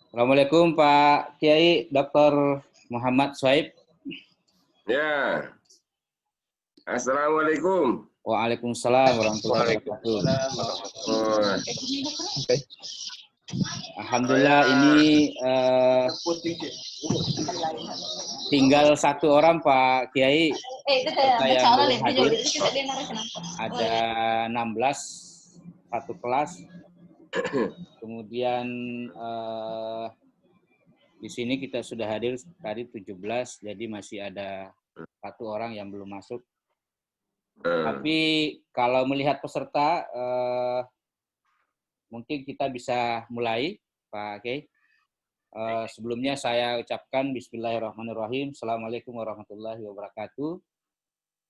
Assalamualaikum Pak Kiai Dr. Muhammad Swaib. Ya, Assalamualaikum. Waalaikumsalam warahmatullahi wabarakatuh. Alhamdulillah ini tinggal satu orang Pak Kiai yang belum hadir. Ada 16 satu kelas. Kemudian di sini kita sudah hadir tadi 17, jadi masih ada satu orang yang belum masuk. Tapi kalau melihat peserta, mungkin kita bisa mulai, Pak Kiai. Sebelumnya saya ucapkan Bismillahirrahmanirrahim. Assalamualaikum warahmatullahi wabarakatuh.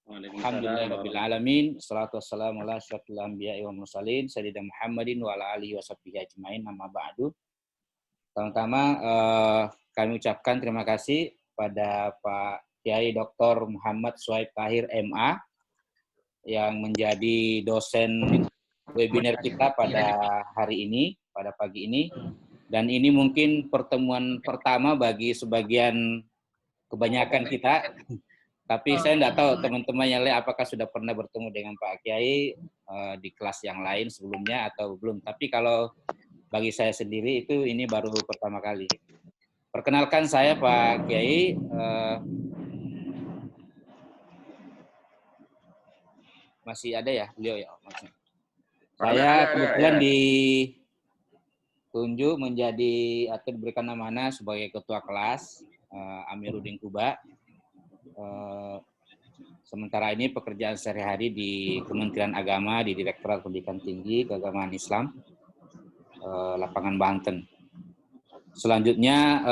Alhamdulillahirrahmanirrahim. Assalatu wassalamu ala asyrafil anbiya'i wal mursalin sayyidina Muhammadin wa ala alihi washabbihi ajmain. Amma ba'du. Pertama-tama kami ucapkan terima kasih pada Pak Kiai Dr. Muhammad Swaib Tahir MA yang menjadi dosen webinar kita pada hari ini, pada pagi ini. Dan ini mungkin pertemuan pertama bagi kebanyakan kita. Tapi saya tidak tahu teman-teman yang lain apakah sudah pernah bertemu dengan Pak Kiai di kelas yang lain sebelumnya atau belum. Tapi kalau bagi saya sendiri ini baru pertama kali. Perkenalkan saya Pak Kiai. Masih ada ya beliau ya? Saya kebetulan ditunjuk menjadi atau diberikan amanah sebagai ketua kelas Amiruddin Kuba. Sementara ini pekerjaan sehari-hari di Kementerian Agama di Direktorat Pendidikan Tinggi Keagamaan Islam Lapangan Banten. Selanjutnya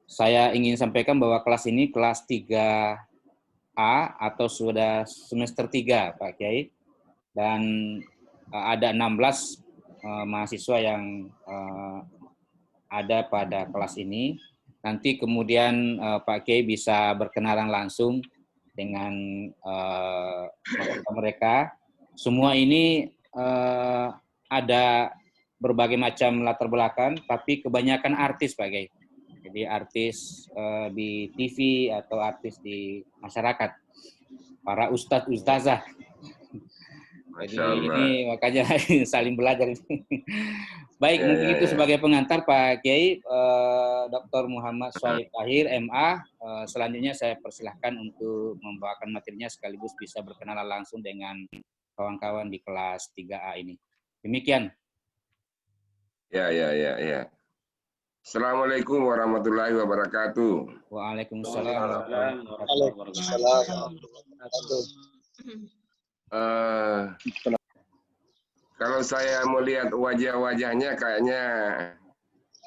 saya ingin sampaikan bahwa kelas ini kelas 3A atau sudah semester 3 Pak Kiai, dan ada 16 mahasiswa yang ada pada kelas ini. Nanti kemudian Pak Kiai bisa berkenalan langsung dengan mereka. Semua ini ada berbagai macam latar belakang, tapi kebanyakan artis Pak Kiai. Jadi artis di TV atau artis di masyarakat, para ustadz ustazah. Jadi ini makanya saling belajar. Baik, mungkin itu sebagai pengantar Pak Kiai Dr. Muhammad Swaib Tahir MA. Selanjutnya saya persilahkan untuk membawakan materinya sekaligus bisa berkenalan langsung dengan kawan-kawan di kelas 3A ini. Demikian. Ya. Assalamualaikum warahmatullahi wabarakatuh. Waalaikumsalam warahmatullahi wabarakatuh. Kalau saya melihat wajah-wajahnya kayaknya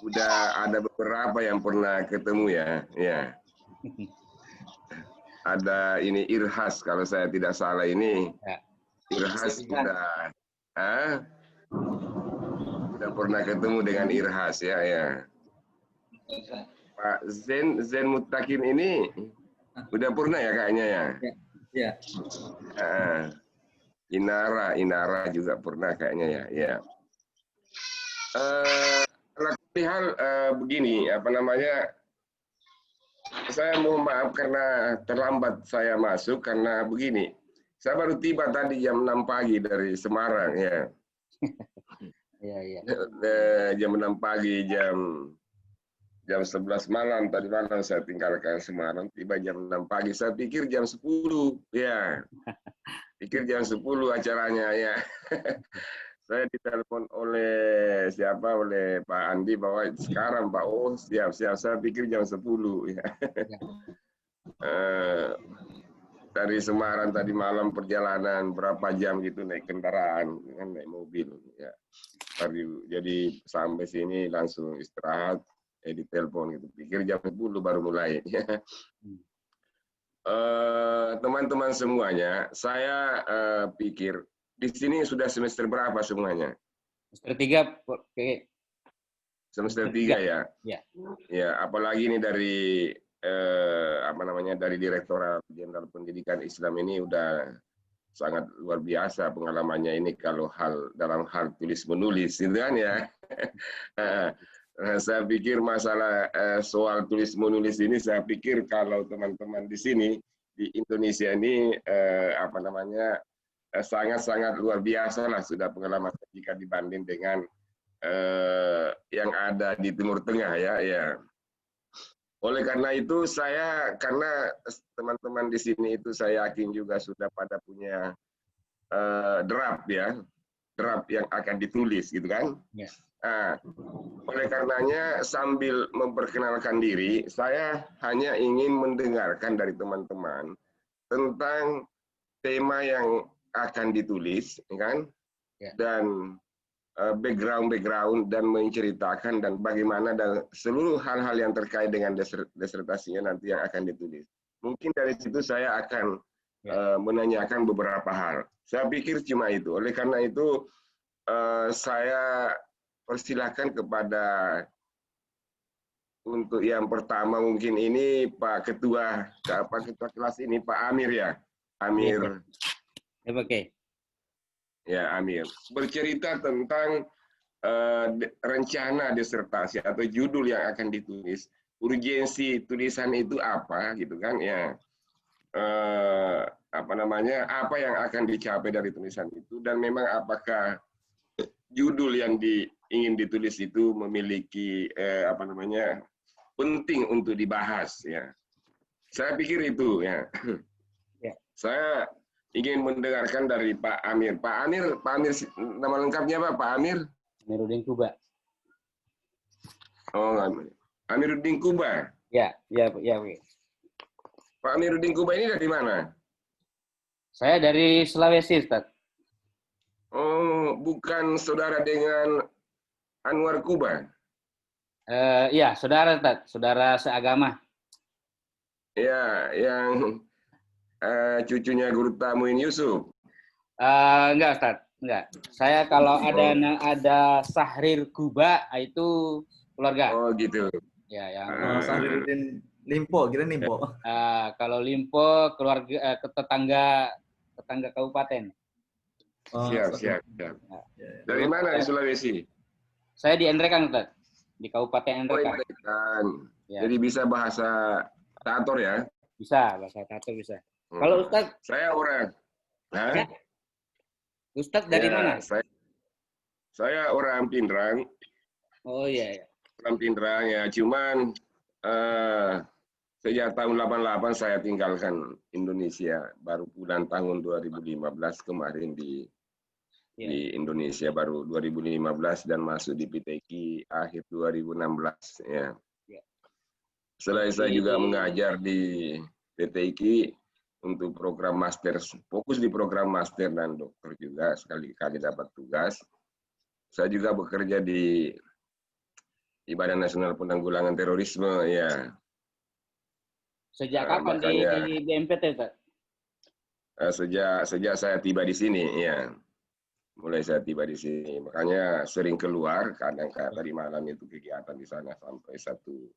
udah ada beberapa yang pernah ketemu ya. Ada ini Irhas kalau saya tidak salah ini. Irhas udah pernah ketemu dengan Irhas ya. Pak Zen Mutakin ini udah pernah ya kayaknya ya. Ya. Inara juga pernah kayaknya ya. Hal begini, saya mohon maaf karena terlambat saya masuk karena begini. Saya baru tiba tadi jam 6 pagi dari Semarang ya. Iya. Jam 6 pagi, jam 11 malam tadi malam saya tinggalkan Semarang, tiba jam 6 pagi. Saya pikir jam 10 ya. Pikir jam 10 acaranya ya. Saya ditelepon oleh Pak Andi bahwa sekarang Pak, oh siap. Saya pikir jam 10 ya. Dari Semarang tadi malam perjalanan berapa jam gitu naik kendaraan, naik mobil ya. Jadi sampai sini langsung istirahat, ditelepon gitu. Pikir jam 10 baru mulai ya. Teman-teman semuanya, saya pikir di sini sudah semester berapa semuanya? Semester 3. Semester 3 ya? Ya. Ya, apalagi ini dari dari Direktorat Jenderal Pendidikan Islam ini udah sangat luar biasa pengalamannya ini kalau dalam hal tulis menulis gitu kan ya. Saya pikir masalah soal tulis menulis ini, saya pikir kalau teman-teman di sini di Indonesia ini apa namanya sangat-sangat luar biasa lah sudah pengalaman jika dibanding dengan yang ada di Timur Tengah ya. Oleh karena itu karena teman-teman di sini itu saya yakin juga sudah pada punya draft yang akan ditulis gitu kan. Ya. Nah, oleh karenanya sambil memperkenalkan diri, saya hanya ingin mendengarkan dari teman-teman tentang tema yang akan ditulis, kan? Ya. Dan background dan menceritakan dan bagaimana dan seluruh hal-hal yang terkait dengan disertasinya nanti yang akan ditulis. Mungkin dari situ saya akan menanyakan beberapa hal. Saya pikir cuma itu. Oleh karena itu saya persilahkan kepada untuk yang pertama mungkin ini Pak Ketua kelas ini Pak Amir ya. Amir. Oke. Ya, Amir. Bercerita tentang rencana disertasi atau judul yang akan ditulis. Urgensi tulisan itu apa gitu kan ya. Apa namanya? Apa yang akan dicapai dari tulisan itu dan memang apakah judul yang ingin ditulis itu memiliki apa namanya penting untuk dibahas ya. Saya pikir itu ya. Saya ingin mendengarkan dari Pak Amir. Pak Amir nama lengkapnya apa Pak Amir? Amiruddin Kuba. Oh, Amiruddin Kuba. Ya. Pak Amiruddin Kuba ini dari mana? Saya dari Sulawesi, Ustaz. Oh, bukan saudara dengan Anwar Kuba? Iya, saudara, Ustaz. Saudara seagama. Ya, yang cucunya Guru Tamuin Yusuf. Enggak, Ustaz. Enggak. Saya kalau ada Sahrir Kuba, itu keluarga. Oh, gitu. Ya, yang Sahriruddin Limpo, kira Limpo. kalau Limpo keluarga tetangga kabupaten. Siap. Dari mana di Sulawesi? Saya di Endrekan, Ustaz. Di Kabupaten Endrekan. Oh, Endrekan. Ya. Jadi bisa bahasa Tator ya? Bisa, bahasa Tator bisa. Kalau Ustaz? Saya orang. Ya. Ustaz dari mana? Saya orang Pindrang. Oh iya. Orang Pindrang ya, cuman sejak tahun 88 saya tinggalkan Indonesia. Baru pulang tahun 2015 kemarin di Indonesia baru 2015 dan masuk di PTQ akhir 2016 ya. Setelah saya juga mengajar di PTQ untuk program master, fokus di program master dan dokter juga sekali-kali dapat tugas. Saya juga bekerja di Badan Nasional Penanggulangan Terorisme ya. Sejak kapan di BNPT, Pak? Sejak saya tiba di sini ya. Mulai saya tiba di sini, makanya sering keluar, kadang tadi malam itu kegiatan di sana sampai satu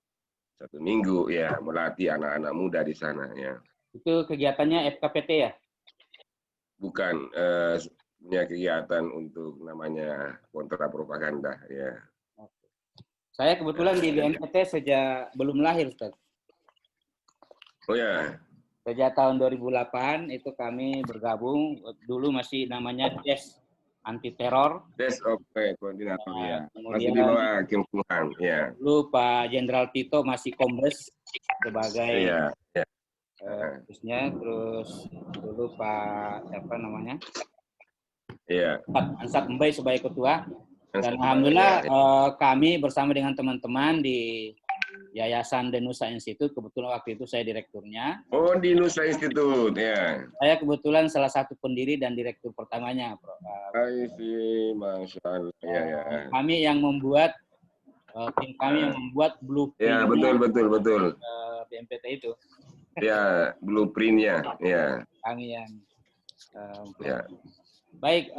minggu ya, melatih anak-anak muda di sana ya. Itu kegiatannya FKPT ya? Bukan, punya kegiatan untuk namanya kontra propaganda ya. Saya kebetulan di BNPT sejak belum lahir, Ustaz. Oh ya. Sejak tahun 2008 itu kami bergabung, dulu masih namanya DES anti teror. Des koordinator ya. Masih Kemudian di bawah Kim Kumham ya. Dulu Pak Jenderal Tito masih Kombes sebagai terusnya, terus dulu Pak siapa namanya? Iya. Ansat Mbai sebagai ketua. Dan alhamdulillah kami bersama dengan teman-teman di Yayasan Denusa Institute, kebetulan waktu itu saya direkturnya. Oh, di Nusa Institute ya. Saya kebetulan salah satu pendiri dan direktur pertamanya, Prof. Masya Allah. Ya. Kami yang membuat tim kami yang membuat blueprint. Ya, betul. BNPT itu. Ya, blueprintnya. Ya. Kami yang. Ya. Baik.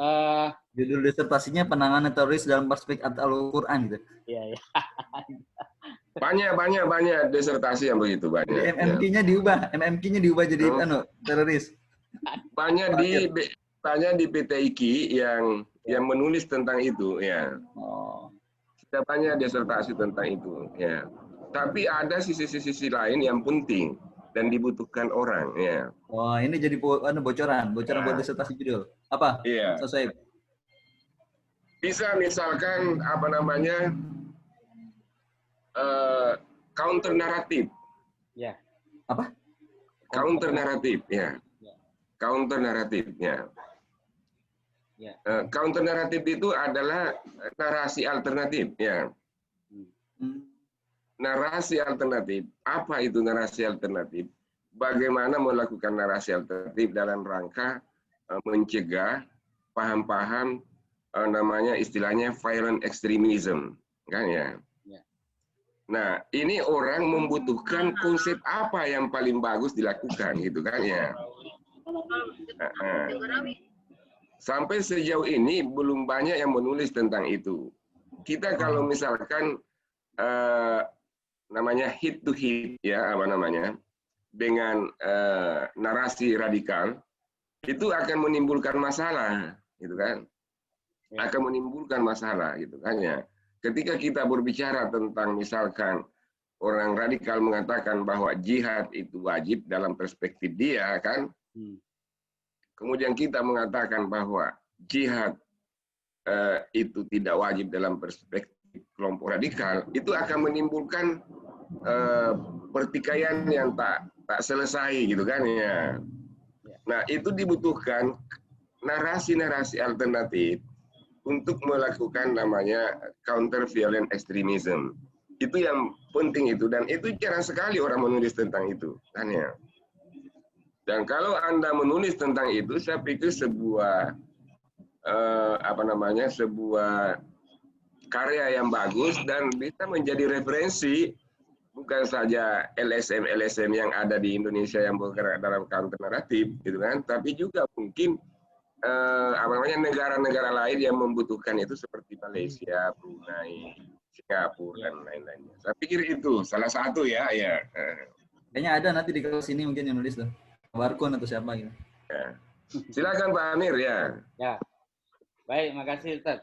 Judul disertasinya penanganan teroris dalam perspektif Al-Quran gitu. Iya. Banyak disertasi yang begitu banyak. MMQ-nya diubah jadi teroris. Banyak di PTIQ yang menulis tentang itu ya. Oh. Tidak banyak disertasi tentang itu. Ya. Tapi ada sisi-sisi lain yang penting dan dibutuhkan orang. Ya. Wah, ini jadi bocoran buat disertasi judul. Apa? Iya. Selesai. Bisa misalkan apa namanya counter naratif. Ya. Apa? Counter naratif. Ya. Ya. Counter naratifnya. Ya. Counter naratif itu adalah narasi alternatif. Ya. Narasi alternatif. Apa itu narasi alternatif? Bagaimana melakukan narasi alternatif dalam rangka mencegah paham-paham namanya istilahnya violent extremism, kan ya? Ya. Nah, ini orang membutuhkan konsep apa yang paling bagus dilakukan, gitu kan ya? Sampai sejauh ini belum banyak yang menulis tentang itu. Kita kalau misalkan namanya hit to hit, ya apa namanya, dengan narasi radikal, itu akan menimbulkan masalah, gitu kan? Akan menimbulkan masalah, gitu kan ya? Ketika kita berbicara tentang misalkan orang radikal mengatakan bahwa jihad itu wajib dalam perspektif dia, kan? Kemudian kita mengatakan bahwa jihad itu tidak wajib dalam perspektif kelompok radikal, itu akan menimbulkan pertikaian yang tak selesai, gitu kan ya. Nah, itu dibutuhkan narasi-narasi alternatif untuk melakukan namanya counter violent extremism. Itu yang penting itu, dan itu jarang sekali orang menulis tentang itu, kan ya. Dan kalau Anda menulis tentang itu, saya pikir sebuah sebuah karya yang bagus dan bisa menjadi referensi bukan saja LSM yang ada di Indonesia yang bergerak dalam counter naratif, gitu kan, tapi juga mungkin negara-negara lain yang membutuhkan itu seperti Malaysia, Brunei, Singapura dan lain-lainnya. Saya pikir itu salah satu ya. Kayaknya ada nanti di kelas ini mungkin yang nulis tuh. Barkun atau siapa gitu. Ya. Silakan Pak Amir ya. Ya. Baik, makasih Ustaz.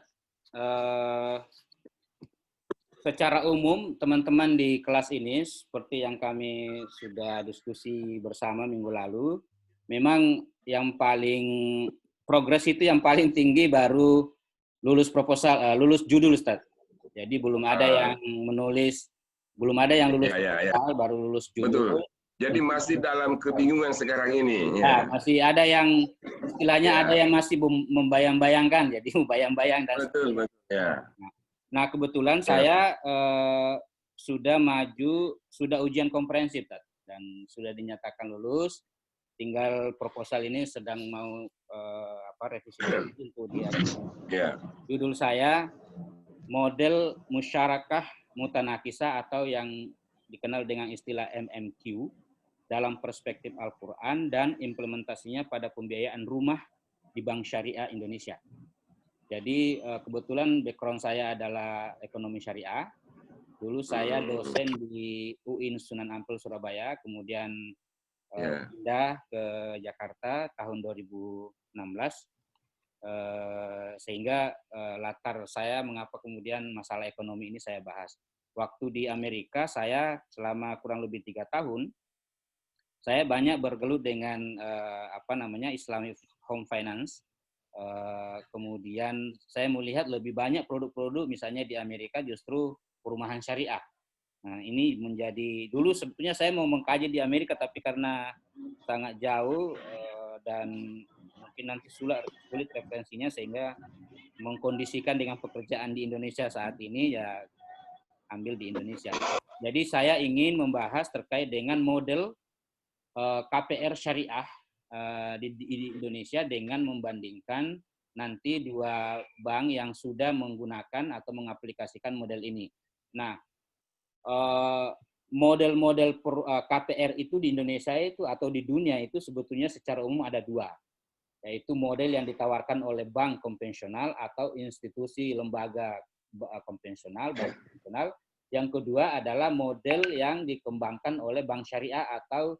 Secara umum teman-teman di kelas ini seperti yang kami sudah diskusi bersama minggu lalu, memang yang paling progres itu yang paling tinggi baru lulus proposal, lulus judul Ustaz. Jadi belum ada yang menulis, belum ada yang lulus proposal, baru lulus judul. Betul. Jadi masih dalam kebingungan sekarang ini. Ya, masih ada yang istilahnya ada yang masih membayang-bayangkan, jadi membayang-bayang dan betul. Ya. Nah, kebetulan saya sudah ujian komprehensif dan sudah dinyatakan lulus. Tinggal proposal ini sedang mau revisi untuk dia. Judul saya model musyarakah mutanakisah atau yang dikenal dengan istilah MMQ dalam perspektif Al-Quran dan implementasinya pada pembiayaan rumah di Bank Syariah Indonesia. Jadi kebetulan background saya adalah ekonomi syariah. Dulu saya dosen di UIN Sunan Ampel Surabaya, kemudian pindah ke Jakarta tahun 2016, sehingga latar saya mengapa kemudian masalah ekonomi ini saya bahas. Waktu di Amerika saya selama kurang lebih 3 tahun, saya banyak bergelut dengan Islamic Home Finance. Kemudian saya melihat lebih banyak produk-produk misalnya di Amerika justru perumahan syariah. Nah, ini menjadi dulu sebetulnya saya mau mengkaji di Amerika tapi karena sangat jauh dan mungkin nanti sulit referensinya sehingga mengkondisikan dengan pekerjaan di Indonesia saat ini ya ambil di Indonesia. Jadi saya ingin membahas terkait dengan model KPR syariah di Indonesia dengan membandingkan nanti 2 bank yang sudah menggunakan atau mengaplikasikan model ini. Nah, model-model KPR itu di Indonesia itu atau di dunia itu sebetulnya secara umum ada 2, yaitu model yang ditawarkan oleh bank konvensional atau institusi lembaga konvensional, bank konvensional. Yang kedua adalah model yang dikembangkan oleh bank syariah atau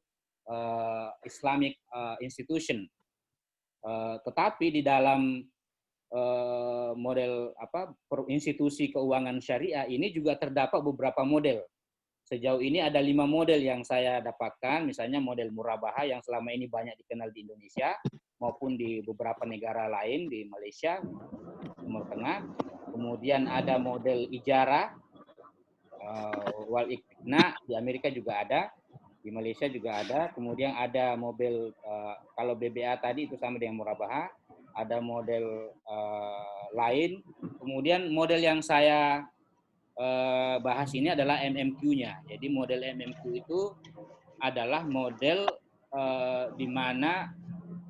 Islamic institution. Tetapi di dalam model institusi keuangan syariah ini juga terdapat beberapa model. Sejauh ini ada 5 model yang saya dapatkan, misalnya model murabahah yang selama ini banyak dikenal di Indonesia maupun di beberapa negara lain, di Malaysia, Timur Tengah. Kemudian ada model ijarah, wal ikna, di Amerika juga ada, di Malaysia juga ada. Kemudian ada model, kalau BBA tadi itu sama dengan murabahah, ada model lain. Kemudian model yang saya bahas ini adalah MMQ-nya. Jadi model MMQ itu adalah model di mana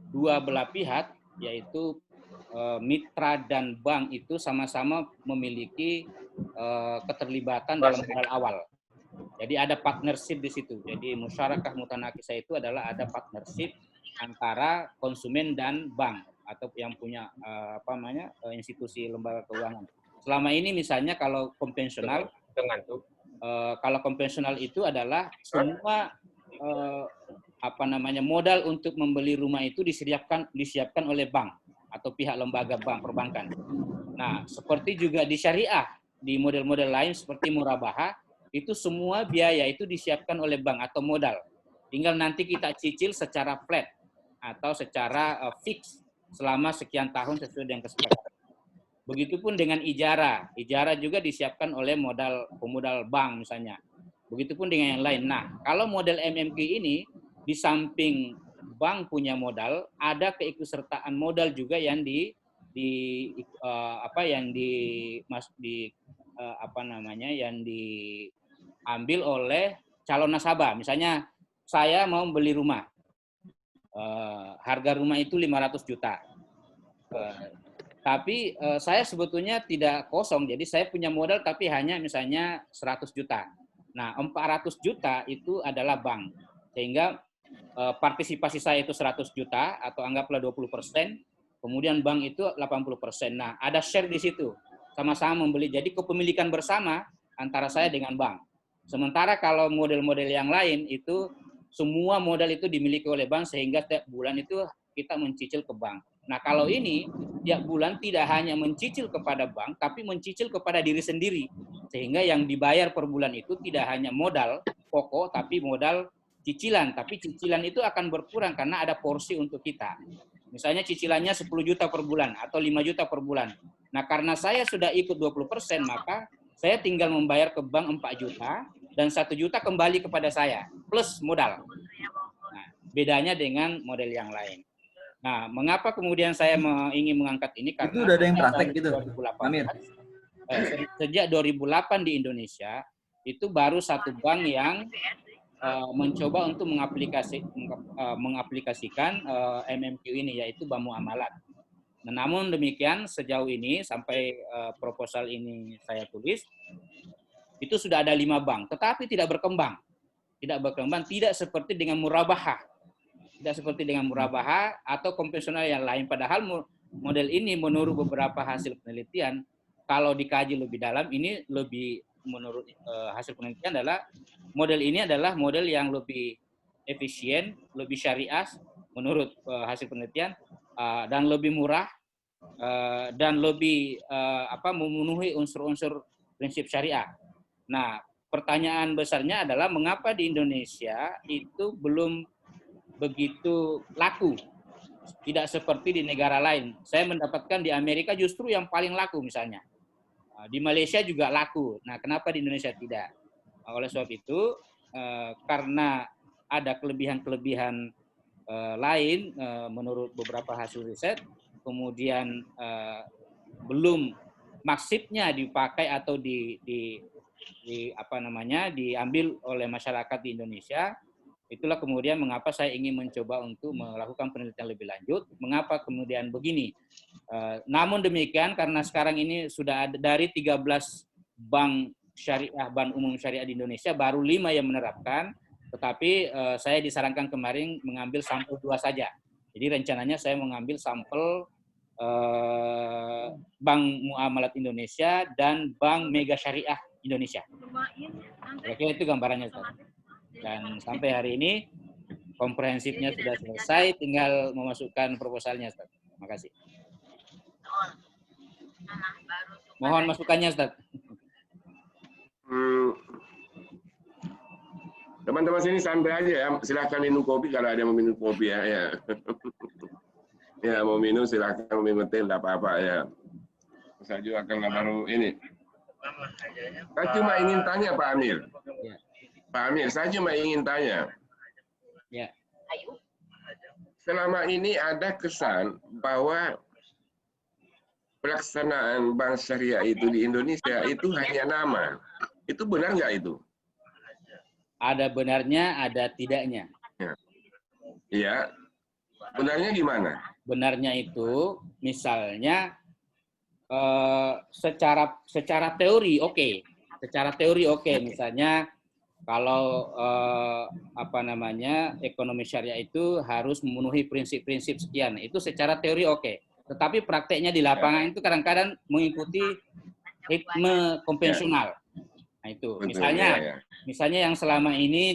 dua belah pihak, yaitu mitra dan bank itu sama-sama memiliki keterlibatan dalam modal awal. Jadi ada partnership di situ. Jadi musyarakah mutanakisah itu adalah ada partnership antara konsumen dan bank atau yang punya institusi lembaga keuangan. Selama ini misalnya kalau konvensional, kalau konvensional itu adalah semua modal untuk membeli rumah itu disiapkan oleh bank atau pihak lembaga bank perbankan. Nah, seperti juga di syariah, di model-model lain seperti murabahah, itu semua biaya itu disiapkan oleh bank atau modal. Tinggal nanti kita cicil secara flat atau secara fix selama sekian tahun sesuai dengan kesepakatan. Begitupun dengan ijarah. Ijarah juga disiapkan oleh pemodal bank misalnya. Begitupun dengan yang lain. Nah, kalau model MMQ ini, di samping bank punya modal, ada keikutsertaan modal juga yang diambil oleh calon nasabah. Misalnya saya mau beli rumah. Harga rumah itu 500 juta. Tapi saya sebetulnya tidak kosong, jadi saya punya modal tapi hanya misalnya 100 juta. Nah, 400 juta itu adalah bank. Sehingga partisipasi saya itu 100 juta atau anggaplah 20%, kemudian bank itu 80%. Nah, ada share di situ. Sama-sama membeli. Jadi kepemilikan bersama antara saya dengan bank. Sementara kalau model-model yang lain itu semua modal itu dimiliki oleh bank sehingga setiap bulan itu kita mencicil ke bank. Nah, kalau ini tiap bulan tidak hanya mencicil kepada bank, tapi mencicil kepada diri sendiri. Sehingga yang dibayar per bulan itu tidak hanya modal pokok, tapi modal cicilan. Tapi cicilan itu akan berkurang karena ada porsi untuk kita. Misalnya cicilannya 10 juta per bulan atau 5 juta per bulan. Nah, karena saya sudah ikut 20%, maka saya tinggal membayar ke bank 4 juta dan 1 juta kembali kepada saya, plus modal. Nah, bedanya dengan model yang lain. Nah, mengapa kemudian saya ingin mengangkat ini? Karena itu udah ada yang praktek gitu, 2018, sejak 2008 di Indonesia, itu baru satu bank yang mencoba untuk mengaplikasikan MMQ ini, yaitu Bank Muamalat. Nah, namun demikian, sejauh ini, sampai proposal ini saya tulis, itu sudah ada 5 bank, tetapi tidak berkembang. Tidak seperti dengan murabahah. Tidak seperti dengan murabahah atau konvensional yang lain. Padahal model ini menurut beberapa hasil penelitian, kalau dikaji lebih dalam, ini lebih menurut hasil penelitian adalah model ini adalah model yang lebih efisien, lebih syariah menurut hasil penelitian, dan lebih murah, dan lebih memenuhi unsur-unsur prinsip syariah. Nah, pertanyaan besarnya adalah mengapa di Indonesia itu belum begitu laku, tidak seperti di negara lain. Saya mendapatkan di Amerika justru yang paling laku misalnya. Di Malaysia juga laku. Nah, kenapa di Indonesia tidak? Oleh sebab itu, karena ada kelebihan-kelebihan lain menurut beberapa hasil riset, kemudian belum masifnya dipakai atau diambil oleh masyarakat di Indonesia. Itulah kemudian mengapa saya ingin mencoba untuk melakukan penelitian lebih lanjut. Mengapa kemudian begini? Namun demikian, karena sekarang ini sudah ada dari 13 bank syariah, bank umum syariah di Indonesia, baru 5 yang menerapkan. Tetapi saya disarankan kemarin mengambil sampel 2 saja. Jadi rencananya saya mengambil sampel Bank Muamalat Indonesia dan Bank Mega Syariah Indonesia. Kira-kira itu gambarannya, Ustaz. Dan sampai hari ini komprehensifnya sudah selesai, tinggal memasukkan proposalnya, Ustaz. Terima kasih. Mohon masukannya, Ustaz. Teman-teman sini santai aja ya, silahkan minum kopi kalau ada yang mau minum kopi ya. Ya, ya mau minum silahkan, mau minum teh tidak apa-apa ya. Saya juga akan baru ini. Saya cuma ingin tanya Pak Amir. Ya. Pak Amir, saya cuma ingin tanya. Ya. Selama ini ada kesan bahwa pelaksanaan bank syariah itu di Indonesia itu hanya nama. Itu benar nggak itu? Ada benarnya, ada tidaknya. Iya. Benarnya gimana? Benarnya itu, misalnya secara teori oke. Secara teori oke. Misalnya kalau ekonomi syariah itu harus memenuhi prinsip-prinsip sekian. Itu secara teori oke. Tetapi prakteknya di lapangan itu kadang-kadang mengikuti ritme konvensional. Nah itu, Betul, misalnya yang selama ini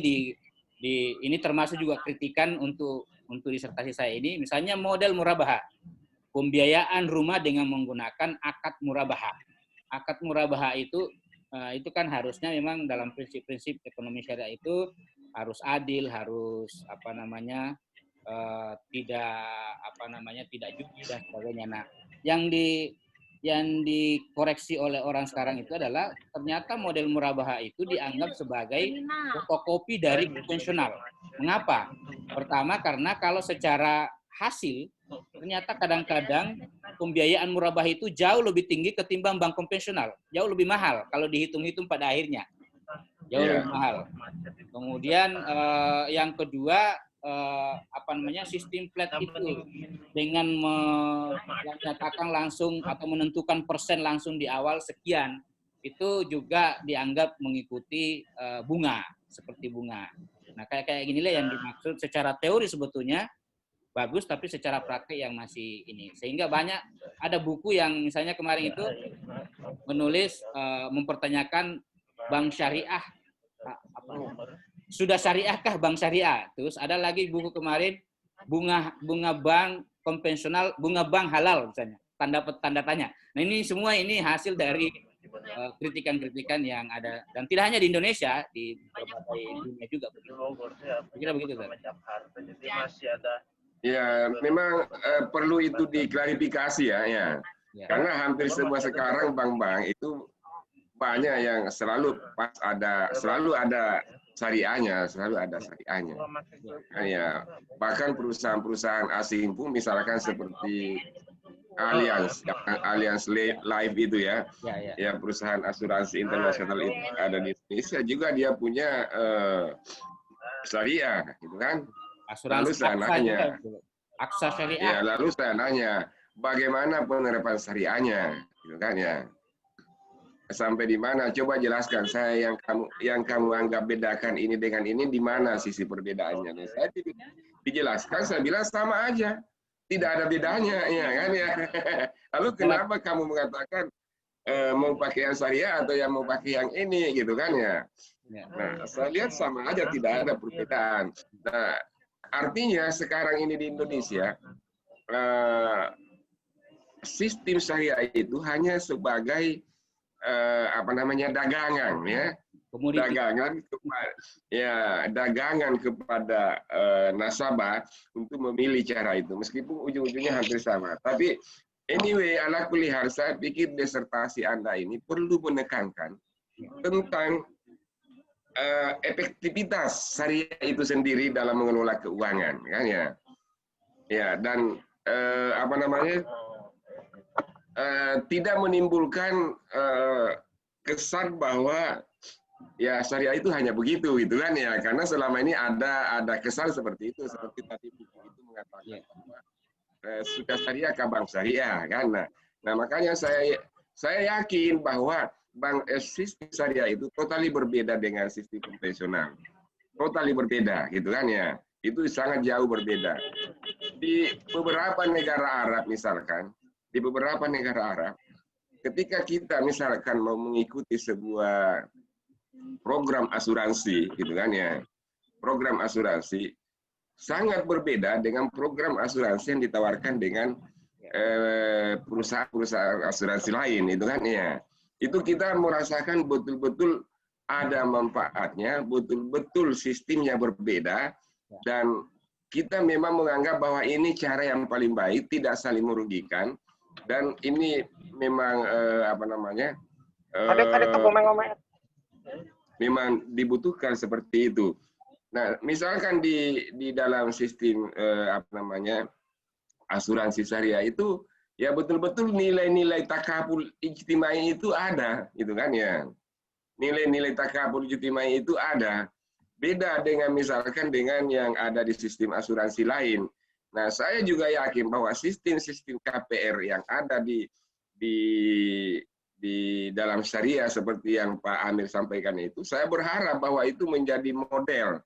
ini termasuk juga kritikan untuk disertasi saya ini, misalnya model murabaha, pembiayaan rumah dengan menggunakan akad murabaha. Akad murabaha itu kan harusnya memang dalam prinsip-prinsip ekonomi syariah itu harus adil, harus tidak judi dan sebagainya. Nah, yang dikoreksi oleh orang sekarang itu adalah ternyata model murabaha itu dianggap sebagai fotokopi dari konvensional. Mengapa? Pertama, karena kalau secara hasil ternyata kadang-kadang pembiayaan murabaha itu jauh lebih tinggi ketimbang bank konvensional, jauh lebih mahal kalau dihitung-hitung pada akhirnya, jauh lebih mahal. Kemudian yang kedua, sistem flat itu dengan menyatakan langsung atau menentukan persen langsung di awal sekian, itu juga dianggap mengikuti bunga, seperti bunga. Nah, kayak ginilah yang dimaksud secara teori sebetulnya bagus, tapi secara praktik yang masih ini. Sehingga ada buku yang misalnya kemarin itu menulis mempertanyakan bank syariah, sudah syariahkah bank syariah? Terus ada lagi buku kemarin bunga bank konvensional, bunga bank halal misalnya. Tanda tanya. Nah, ini semua ini hasil dari kritikan-kritikan yang ada, dan tidak hanya di Indonesia, di berbagai dunia juga begitu. Kira begitu, Pak. Ya, memang perlu itu diklarifikasi ya. Karena hampir semua sekarang bank-bank itu banyak yang selalu ada syariahnya, Ya, bahkan perusahaan-perusahaan asing pun misalkan seperti Allianz Life itu ya, perusahaan asuransi internasional itu ada di Indonesia juga, dia punya syariah, gitu kan? Lalu saya nanya, lalu saya nanya, bagaimana penerapan syariahnya, gitu kan ya? Sampai di mana? Coba jelaskan saya yang kamu anggap bedakan ini dengan ini, di mana sisi perbedaannya? Dan saya dijelaskan, saya bilang sama aja, tidak ada bedanya, ya kan ya. Lalu kenapa kamu mengatakan mau pakai yang syariah atau yang mau pakai yang ini, gitu kan ya? Nah, saya lihat sama aja, tidak ada perbedaan. Nah, artinya sekarang ini di Indonesia sistem syariah itu hanya sebagai dagangan ya, dagangan kepada nasabah untuk memilih cara itu, meskipun ujung-ujungnya hampir sama. Tapi anyway, ala kulli hal, saya pikir disertasi Anda ini perlu menekankan tentang efektivitas syariah itu sendiri dalam mengelola keuangan, kan ya. Ya, dan tidak menimbulkan kesan bahwa ya syariah itu hanya begitu, gitu kan ya, karena selama ini ada kesan seperti itu, seperti tadi buku itu mengatakan bahwa sudah syariah ke bank syariah kan. Nah makanya saya yakin bahwa sistem syariah itu totally berbeda dengan sistem konvensional, totally berbeda, gitu kan ya, itu sangat jauh berbeda. Di beberapa negara Arab misalkan, ketika kita misalkan mau mengikuti sebuah program asuransi, gitu kan ya, program asuransi sangat berbeda dengan program asuransi yang ditawarkan dengan perusahaan asuransi lain itu kan ya. Itu kita merasakan betul-betul ada manfaatnya, betul-betul sistemnya berbeda, dan kita memang menganggap bahwa ini cara yang paling baik, tidak saling merugikan, dan ini memang memang dibutuhkan seperti itu. Nah, misalkan di dalam sistem asuransi syariah itu ya betul-betul nilai-nilai takabul ijtimai itu ada, gitu kan ya. Nilai-nilai takabul ijtimai itu ada. Beda dengan misalkan dengan yang ada di sistem asuransi lain. Nah, saya juga yakin bahwa sistem-sistem KPR yang ada di dalam syariah seperti yang Pak Amir sampaikan itu, saya berharap bahwa itu menjadi model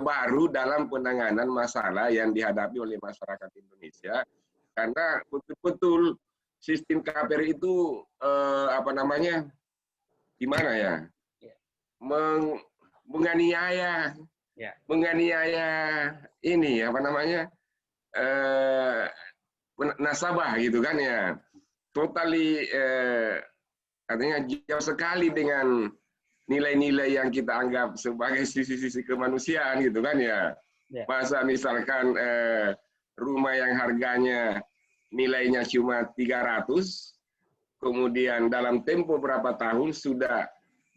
baru dalam penanganan masalah yang dihadapi oleh masyarakat Indonesia, karena betul-betul sistem KPR itu gimana ya, menganiaya ini nasabah gitu kan ya, totally artinya jauh sekali dengan nilai-nilai yang kita anggap sebagai sisi-sisi kemanusiaan gitu kan ya. Masa misalkan rumah yang harganya nilainya cuma 300, kemudian dalam tempo berapa tahun sudah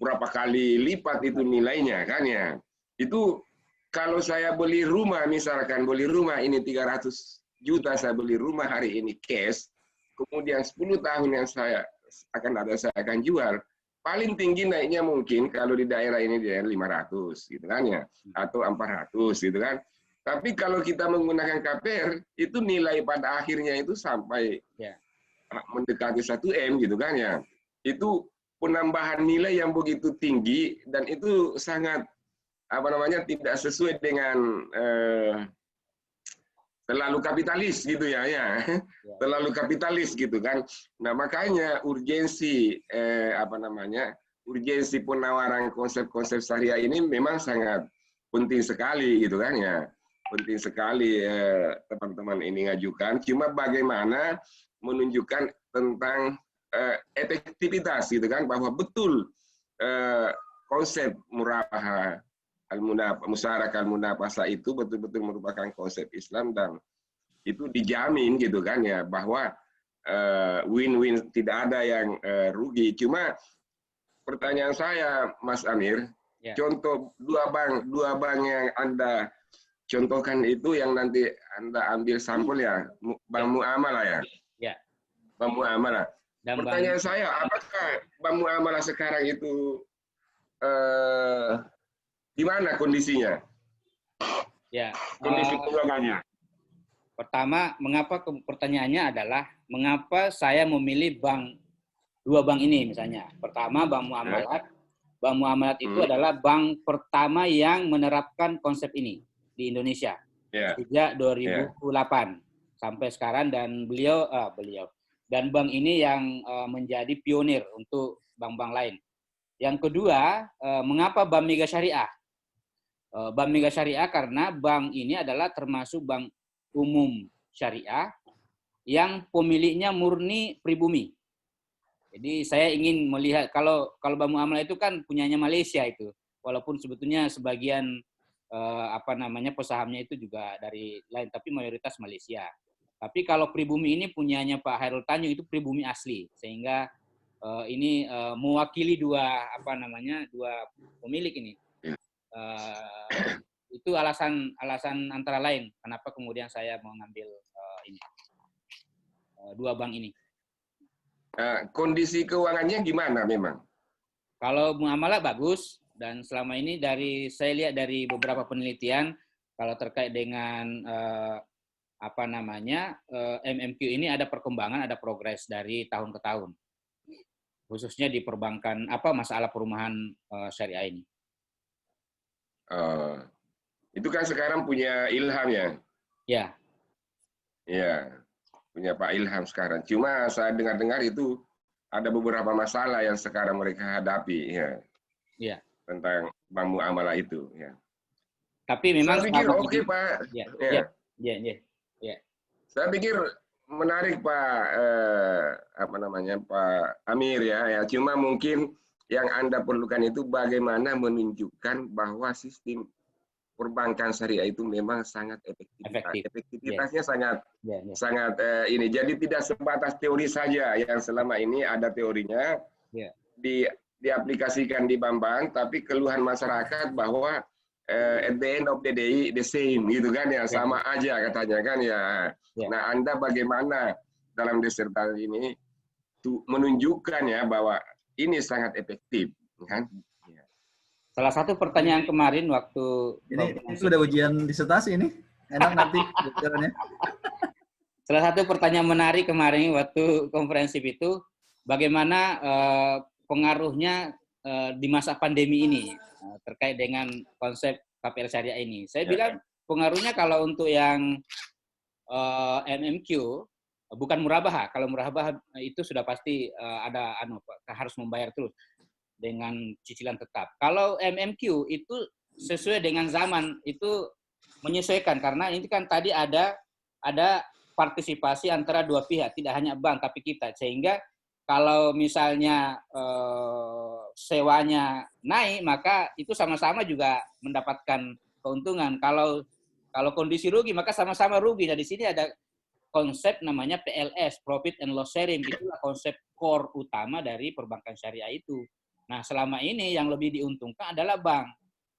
berapa kali lipat itu nilainya kan ya. Itu kalau saya beli rumah, misalkan beli rumah ini 300 juta, saya beli rumah hari ini cash, kemudian 10 tahun yang saya akan jual, paling tinggi naiknya mungkin kalau di daerah ini dia 500 gitu kan ya, atau 400 gitu kan. Tapi kalau kita menggunakan KPR, itu nilai pada akhirnya itu sampai mendekati 1 M gitu kan ya. Itu penambahan nilai yang begitu tinggi, dan itu sangat tidak sesuai dengan terlalu kapitalis gitu ya, terlalu kapitalis gitu kan. Nah, makanya urgensi urgensi penawaran konsep-konsep syariah ini memang sangat penting sekali gitu kan ya. Penting sekali teman-teman ini ngajukan. Cuma bagaimana menunjukkan tentang efektivitas gitu kan, bahwa betul konsep murabahah musyarakah al-munafasah itu betul-betul merupakan konsep Islam, dan itu dijamin gitu kan ya, bahwa win-win, tidak ada yang rugi. Cuma pertanyaan saya, Mas Amir, contoh dua bank yang Anda contohkan itu yang nanti Anda ambil sampel ya, Bank Muamalah ya. Bank Muamalah. Pertanyaan saya, apakah Bank Muamalah sekarang itu gimana kondisinya? Kondisi keuangannya. Pertama, pertanyaannya adalah mengapa saya memilih dua bank ini misalnya. Pertama, Bank Muamalat. Bank Muamalat itu adalah bank pertama yang menerapkan konsep ini di Indonesia sejak 2008 sampai sekarang, dan beliau dan bank ini yang menjadi pionir untuk bank-bank lain. Yang kedua, mengapa Bank Mega Syariah? Bank Mega Syariah karena bank ini adalah termasuk bank umum syariah yang pemiliknya murni pribumi. Jadi saya ingin melihat, kalau Bank Muamalah itu kan punyanya Malaysia itu, walaupun sebetulnya sebagian pesahamnya itu juga dari lain, tapi mayoritas Malaysia. Tapi kalau pribumi ini punyanya Pak Hairul Tanjung, itu pribumi asli, sehingga ini mewakili dua pemilik ini. Itu alasan antara lain kenapa kemudian saya mengambil dua bank ini. Kondisi keuangannya gimana memang? Kalau Muamalah bagus, dan selama ini saya lihat dari beberapa penelitian, kalau terkait dengan MMQ ini ada perkembangan, ada progres dari tahun ke tahun, khususnya di perbankan masalah perumahan syariah ini. Itu kan sekarang punya Ilham ya? Ya, punya Pak Ilham sekarang. Cuma saya dengar-dengar itu ada beberapa masalah yang sekarang mereka hadapi ya. Tentang Bank Muamalah itu ya. Tapi memang saya pikir oke Pak. Ya. Saya pikir menarik Pak apa namanya Pak Amir ya. Cuma mungkin yang Anda perlukan itu bagaimana menunjukkan bahwa sistem perbankan syariah itu memang sangat efektif. Efektif. Efektivitasnya sangat Yes. sangat ini. Jadi tidak sebatas teori saja yang selama ini ada teorinya Yeah. diaplikasikan di bank, tapi keluhan masyarakat bahwa at the end of the day the same gitu kan ya, sama aja katanya kan ya. Nah, Anda bagaimana dalam disertasi ini menunjukkan ya bahwa ini sangat efektif kan? Salah satu pertanyaan kemarin waktu ini sudah ujian disertasi ini. Enak nanti bocorannya. Salah satu pertanyaan menarik kemarin waktu konferensi itu, bagaimana pengaruhnya di masa pandemi ini terkait dengan konsep KPR syariah ini. Saya bilang pengaruhnya kalau untuk yang MMQ bukan murabahah. Kalau murabahah itu sudah pasti ada harus membayar terus dengan cicilan tetap. Kalau MMQ itu sesuai dengan zaman, itu menyesuaikan karena ini kan tadi ada partisipasi antara dua pihak, tidak hanya bank tapi kita, sehingga kalau misalnya sewanya naik maka itu sama-sama juga mendapatkan keuntungan. Kalau kondisi rugi maka sama-sama rugi. Nah, di sini ada konsep namanya PLS, Profit and Loss Sharing. Itulah konsep core utama dari perbankan syariah itu. Nah, selama ini yang lebih diuntungkan adalah bank.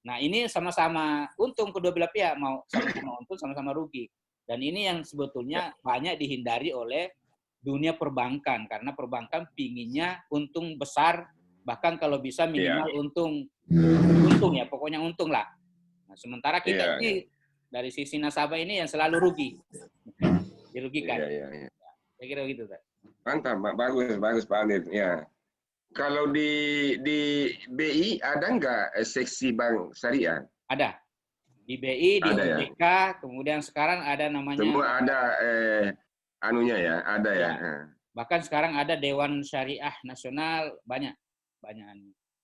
Nah, ini sama-sama untung kedua belah pihak, mau sama-sama untung, sama-sama rugi. Dan ini yang sebetulnya banyak dihindari oleh dunia perbankan, karena perbankan pinginnya untung besar, bahkan kalau bisa minimal untung ya, pokoknya untung lah. Nah, sementara kita ini dari sisi nasabah ini yang selalu rugi, dirugikan. Saya kira begitu, Pak. Mantap, bagus Pak Amir. Ya. Kalau di BI ada nggak seksi bank syariah? Ada. Di BI, di OJK, kemudian sekarang ada namanya. Semua ada anunya ya, ada ya. Bahkan sekarang ada Dewan Syariah Nasional, banyak.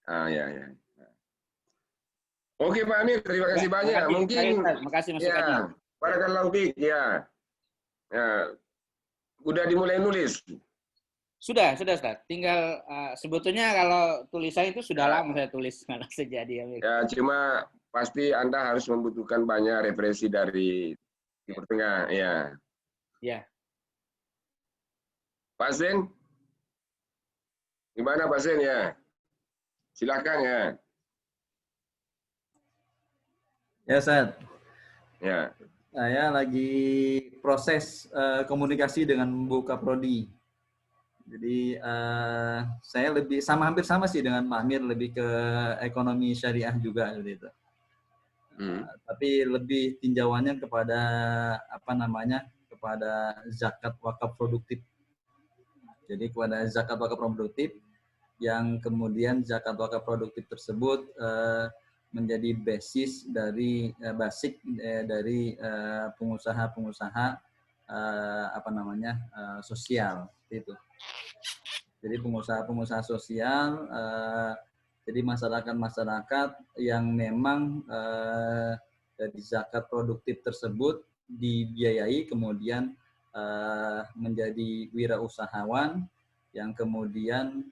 Ya. Oke Pak Amir, terima kasih banyak. Mungkin. Terima kasih masukannya. Barakallahu fiik ya. Udah dimulai nulis. Sudah, Ustaz. Tinggal sebetulnya kalau tulisan itu sudah lama saya tulis malah sejak dia. Ya, cuma pasti Anda harus membutuhkan banyak referensi dari Timur Tengah, ya. Ya. Pak Zen, gimana Pak Zen ya? Silakan ya. Ya, Ustaz. Ya. Saya lagi proses komunikasi dengan Bu Kaprodi. Jadi saya hampir sama sih dengan Pak Amir, lebih ke ekonomi syariah juga gitu. Tapi lebih tinjauannya kepada kepada zakat wakaf produktif. Jadi kepada zakat wakaf produktif yang kemudian zakat wakaf produktif tersebut menjadi basis dari dari pengusaha-pengusaha sosial itu. Jadi pengusaha-pengusaha sosial, jadi masyarakat-masyarakat yang memang dari zakat produktif tersebut dibiayai kemudian menjadi wirausahawan yang kemudian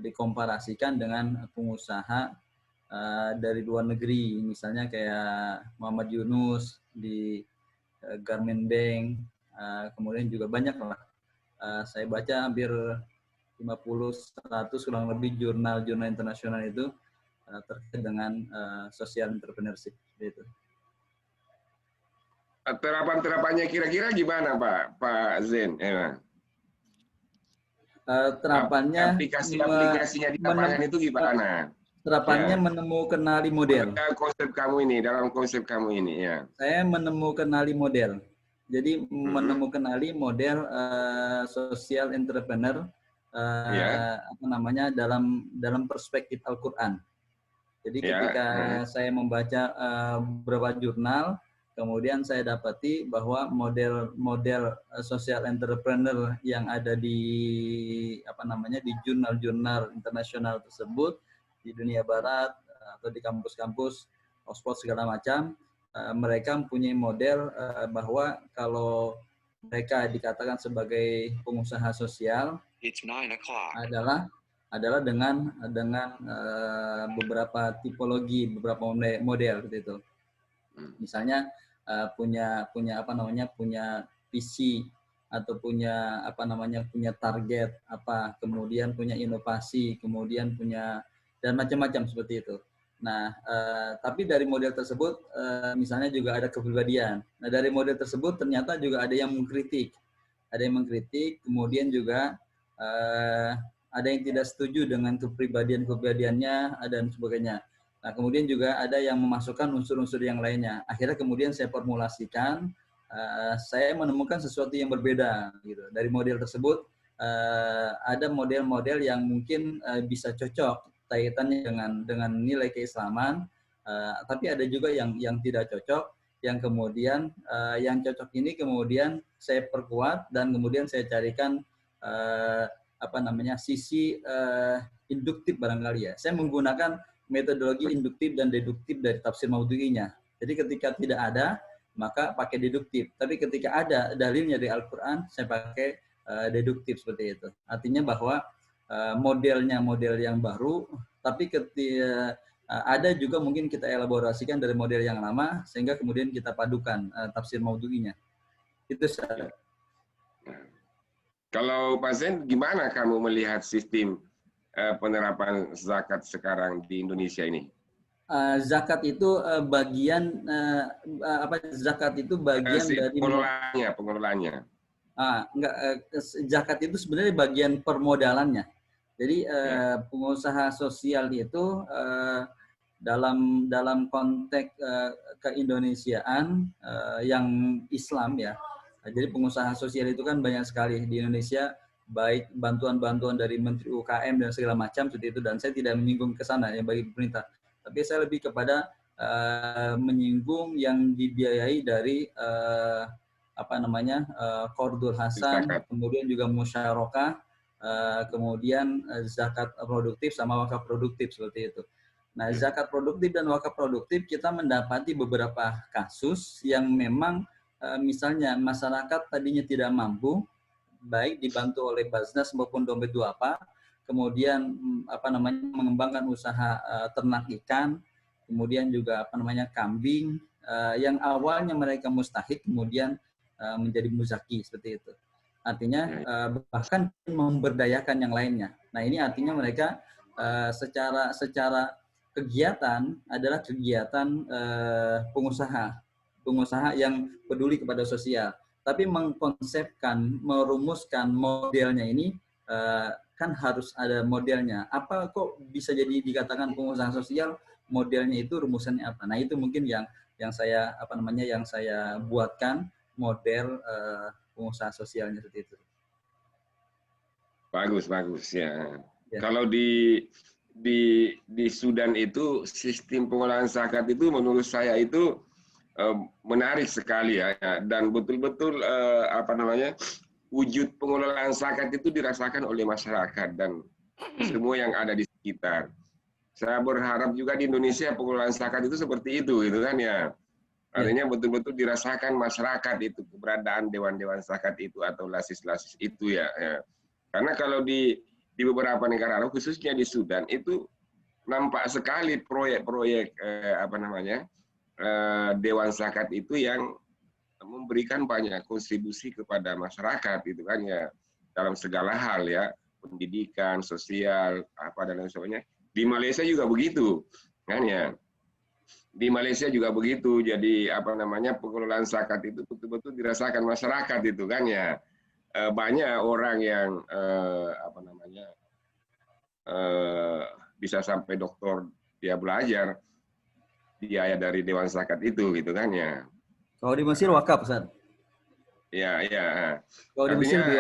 dikomparasikan dengan pengusaha dari luar negeri, misalnya kayak Muhammad Yunus di Garmen Bank, kemudian juga banyak lah. Saya baca hampir 50-100 kurang lebih jurnal-jurnal internasional itu terkait dengan social entrepreneurship itu. Terapan-terapannya kira-kira gimana Pak Zen? Terapannya aplikasinya di lapangan itu gimana? Terapannya menemukan model. Dalam konsep kamu ini ya. Saya menemukan model. Jadi menemukan model social entrepreneur dalam perspektif Al-Qur'an. Jadi ketika saya membaca beberapa jurnal, kemudian saya dapati bahwa model social entrepreneur yang ada di di jurnal-jurnal internasional tersebut di dunia barat atau di kampus-kampus, Oxford segala macam, mereka mempunyai model bahwa kalau mereka dikatakan sebagai pengusaha sosial adalah dengan beberapa tipologi, beberapa model gitu itu. Misalnya punya visi atau punya target apa, kemudian punya inovasi, kemudian punya dan macam-macam seperti itu. Nah, tapi dari model tersebut misalnya juga ada kepribadian. Nah, dari model tersebut ternyata juga ada yang mengkritik. Kemudian juga ada yang tidak setuju dengan kepribadiannya dan sebagainya. Nah, kemudian juga ada yang memasukkan unsur-unsur yang lainnya. Akhirnya kemudian saya formulasikan, saya menemukan sesuatu yang berbeda gitu. Dari model tersebut ada model-model yang mungkin bisa cocok kaitannya dengan nilai keislaman, tapi ada juga yang tidak cocok, yang kemudian yang cocok ini kemudian saya perkuat dan kemudian saya carikan sisi induktif barangkali ya. Saya menggunakan metodologi induktif dan deduktif dari tafsir Maudhu'inya. Jadi ketika tidak ada, maka pakai deduktif. Tapi ketika ada dalilnya di Al-Quran, saya pakai deduktif seperti itu. Artinya bahwa modelnya model yang baru, tapi ketika ada juga mungkin kita elaborasikan dari model yang lama, sehingga kemudian kita padukan tafsir Maudhu'inya. Itu saja. Kalau Pak Zain, gimana kamu melihat sistem penerapan zakat sekarang di Indonesia ini? Zakat itu bagian zakat itu bagian dari pengelolaannya. Zakat itu sebenarnya bagian permodalannya. Jadi pengusaha sosial itu dalam konteks keindonesiaan yang Islam ya. Jadi pengusaha sosial itu kan banyak sekali di Indonesia, baik bantuan-bantuan dari Menteri UKM dan segala macam seperti itu, dan saya tidak menyinggung ke sana ya bagi pemerintah. Tapi saya lebih kepada menyinggung yang dibiayai dari Qardul Hasan, kemudian juga musyarakah, kemudian zakat produktif sama wakaf produktif seperti itu. Nah, zakat produktif dan wakaf produktif kita mendapati beberapa kasus yang memang misalnya masyarakat tadinya tidak mampu, baik dibantu oleh Basnas maupun Dompet Duafa, kemudian mengembangkan usaha ternak ikan, kemudian juga kambing, yang awalnya mereka mustahik kemudian menjadi muzaki seperti itu. Artinya bahkan memberdayakan yang lainnya. Nah, ini artinya mereka secara kegiatan adalah kegiatan pengusaha yang peduli kepada sosial. Tapi mengkonsepkan, merumuskan modelnya ini kan harus ada modelnya. Apa kok bisa jadi dikatakan pengusaha sosial? Modelnya itu rumusannya apa? Nah, itu mungkin yang saya buatkan model pengusaha sosialnya seperti itu. Bagus ya. Kalau di Sudan itu sistem pengolahan zakat itu menurut saya itu menarik sekali ya, dan betul-betul wujud pengelolaan zakat itu dirasakan oleh masyarakat dan semua yang ada di sekitar. Saya berharap juga di Indonesia pengelolaan zakat itu seperti itu, gitu kan ya. Artinya betul-betul dirasakan masyarakat itu keberadaan dewan-dewan zakat itu atau lasis-lasis itu ya. Karena kalau di beberapa negara Arab, khususnya di Sudan itu nampak sekali proyek-proyek dewan zakat itu yang memberikan banyak kontribusi kepada masyarakat itu kan ya, dalam segala hal ya, pendidikan, sosial, dan lain sebagainya. Di Malaysia juga begitu kan ya. Di Malaysia juga begitu. Jadi pengelolaan zakat itu betul-betul dirasakan masyarakat itu kan ya. Banyak orang yang bisa sampai doktor dia belajar biaya dari dewan zakat itu gitu kan ya. Kalau di Mesir wakaf, Ustaz. Ya. Kalau di Mesir di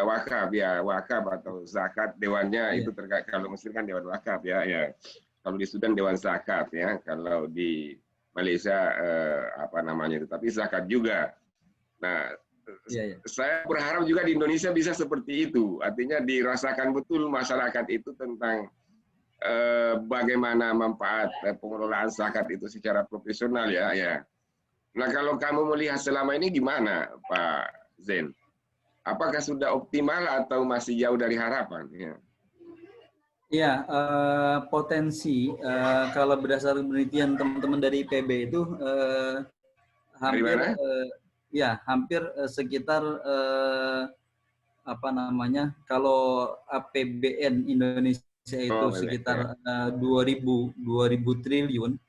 wakaf ya, wakaf atau zakat dewannya itu terkait. Kalau Mesir kan dewan wakaf ya. Kalau di Sudan dewan zakat ya. Kalau di Malaysia itu, tapi zakat juga. Nah, saya berharap juga di Indonesia bisa seperti itu. Artinya dirasakan betul masyarakat itu tentang bagaimana manfaat pengelolaan zakat itu secara profesional ya. Nah, kalau kamu melihat selama ini gimana, Pak Zain? Apakah sudah optimal atau masih jauh dari harapan? Ya. Ya, potensi kalau berdasarkan penelitian teman-teman dari IPB itu hampir hampir sekitar apa namanya, kalau APBN Indonesia itu sekitar 2000 triliun,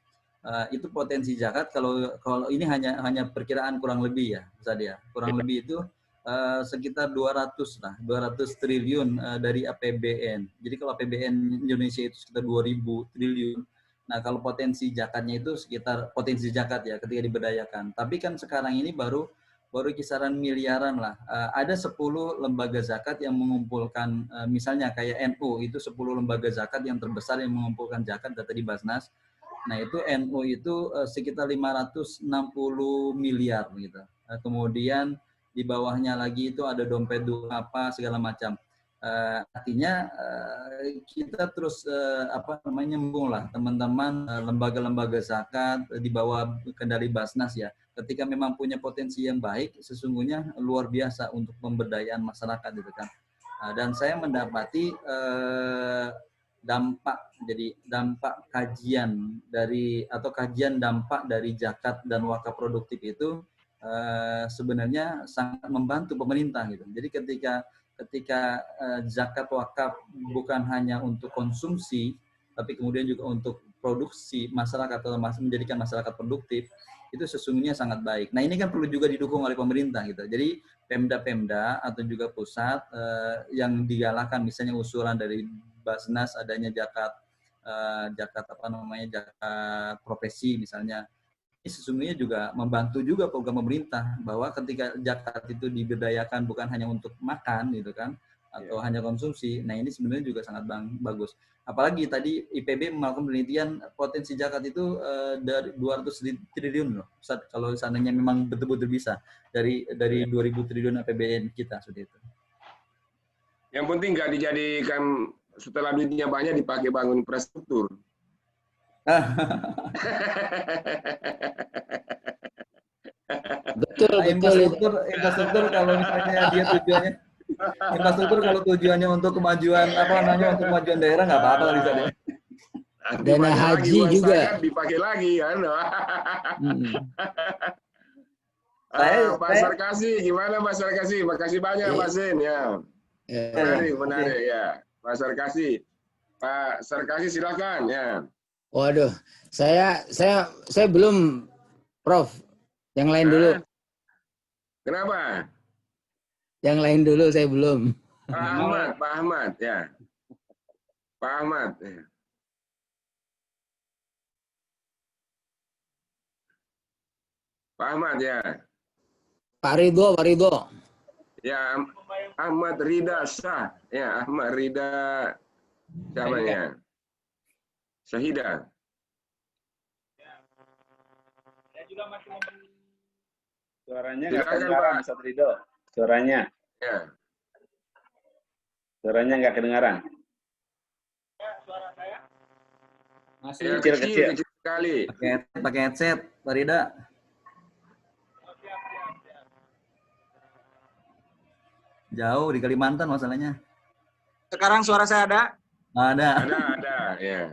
itu potensi zakat. Kalau ini hanya perkiraan kurang lebih ya, Ustaz ya. Kurang lebih itu sekitar 200 triliun dari APBN. Jadi kalau APBN Indonesia itu sekitar 2000 triliun. Nah, kalau potensi zakatnya itu sekitar potensi zakat ya ketika diberdayakan. Tapi kan sekarang ini baru kisaran miliaran lah. Ada 10 lembaga zakat yang mengumpulkan, misalnya kayak NU, itu 10 lembaga zakat yang terbesar yang mengumpulkan zakat, data di Basnas. Nah, itu NU itu sekitar 560 miliar gitu. Kemudian di bawahnya lagi itu ada dompet apa segala macam. Artinya kita terus nyambung lah teman-teman lembaga-lembaga zakat di bawah kendali Basnas ya. Ketika memang punya potensi yang baik, sesungguhnya luar biasa untuk pemberdayaan masyarakat gitu kan. Dan saya mendapati dampak kajian dampak dari zakat dan wakaf produktif itu sebenarnya sangat membantu pemerintah gitu. Jadi ketika zakat wakaf bukan hanya untuk konsumsi, tapi kemudian juga untuk produksi masyarakat atau menjadikan masyarakat produktif, itu sesungguhnya sangat baik. Nah, ini kan perlu juga didukung oleh pemerintah gitu. Jadi Pemda atau juga pusat yang digalakkan, misalnya usulan dari Basnas adanya zakat profesi misalnya. Ini sesungguhnya juga membantu juga program pemerintah bahwa ketika zakat itu diberdayakan bukan hanya untuk makan gitu kan atau hanya konsumsi. Nah, ini sebenarnya juga sangat bagus. Apalagi tadi IPB melakukan penelitian potensi zakat itu dari 200 triliun loh. Kalau seandainya memang betul-betul bisa dari 2000 triliun APBN kita seperti itu. Yang penting nggak dijadikan setelah duitnya banyak dipakai bangun infrastruktur. Betul. Infrastruktur kalau misalnya dia tujuannya tujuannya untuk kemajuan untuk kemajuan daerah nggak apa-apa lah bisa deh. Dana haji juga dipakai lagi kan. Pak Sarkasi, gimana Pak Sarkasi? Makasih banyak Pak Zain ya. Menarik ya. Pak Sarkasi. Pak Sarkasi silakan ya. Waduh, saya belum, Prof. Yang lain dulu. Kenapa? Yang lain dulu, saya belum. Pak Ahmad ya. Pak Ahmad. Ya. Pak Ahmad ya. Pak Ridho. Ya, Ahmad Rida Shah. Ya, Ahmad Rida siapanya? Syahida. Suaranya nggak kedengaran, Ustaz Ridho. Suaranya. Ya. Suaranya nggak kedengaran. Suara saya? Masih ya, kecil sekali. Pakai headset, Pak Rida. Jauh di Kalimantan masalahnya. Sekarang suara saya ada? Ada, ya.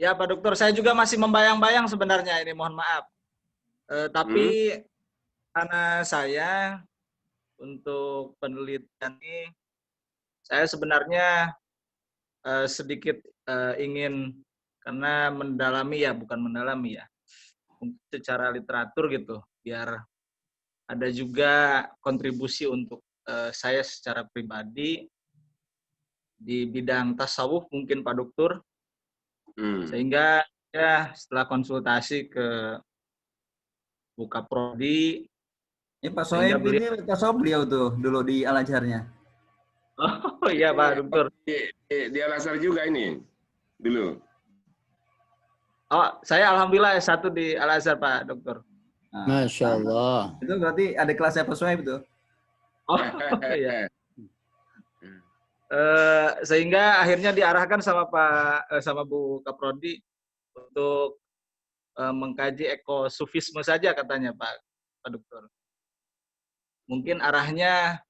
Ya Pak Dokter, saya juga masih membayang-bayang sebenarnya ini, mohon maaf. Tapi karena saya untuk penelitian ini, saya sebenarnya sedikit ingin, karena bukan mendalami ya, secara literatur gitu, biar ada juga kontribusi untuk saya secara pribadi di bidang tasawuf mungkin Pak Dokter. Sehingga ya setelah konsultasi ke Bukaprodi, Pak Soeb ini tasawuf beliau tuh dulu di Al-Azharnya. Oh iya Pak Dokter. Di Al-Azhar juga ini dulu. Oh, saya alhamdulillah S1 di Al-Azhar Pak Dokter. Masya Allah. Itu berarti ada kelasnya Pak Soeb itu. Oh iya. Sehingga akhirnya diarahkan sama Bu Kaprodi untuk mengkaji ekosufisme saja katanya Pak Dokter. Mungkin arahnya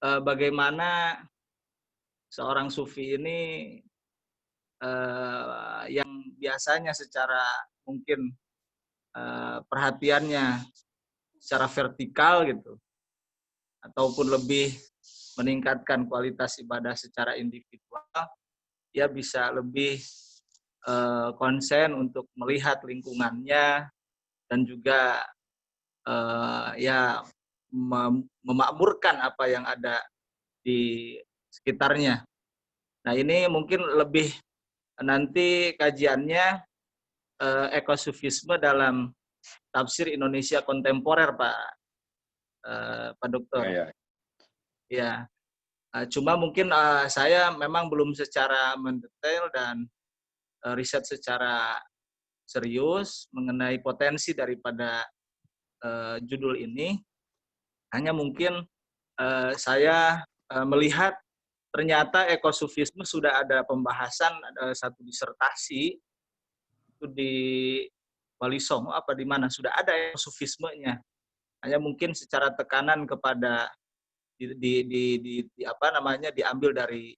bagaimana seorang sufi ini yang biasanya secara mungkin perhatiannya secara vertikal gitu, ataupun lebih meningkatkan kualitas ibadah secara individual, dia bisa lebih konsen untuk melihat lingkungannya dan juga ya memakmurkan apa yang ada di sekitarnya. Nah ini mungkin lebih nanti kajiannya ekosufisme dalam tafsir Indonesia kontemporer Pak Dokter. Ya. Ya. Cuma mungkin saya memang belum secara mendetail dan riset secara serius mengenai potensi daripada judul ini. Hanya mungkin saya melihat ternyata ekosufisme sudah ada pembahasan, ada satu disertasi itu di Wali Songo apa di mana sudah ada ekosufismenya. Hanya mungkin secara tekanan kepada diambil dari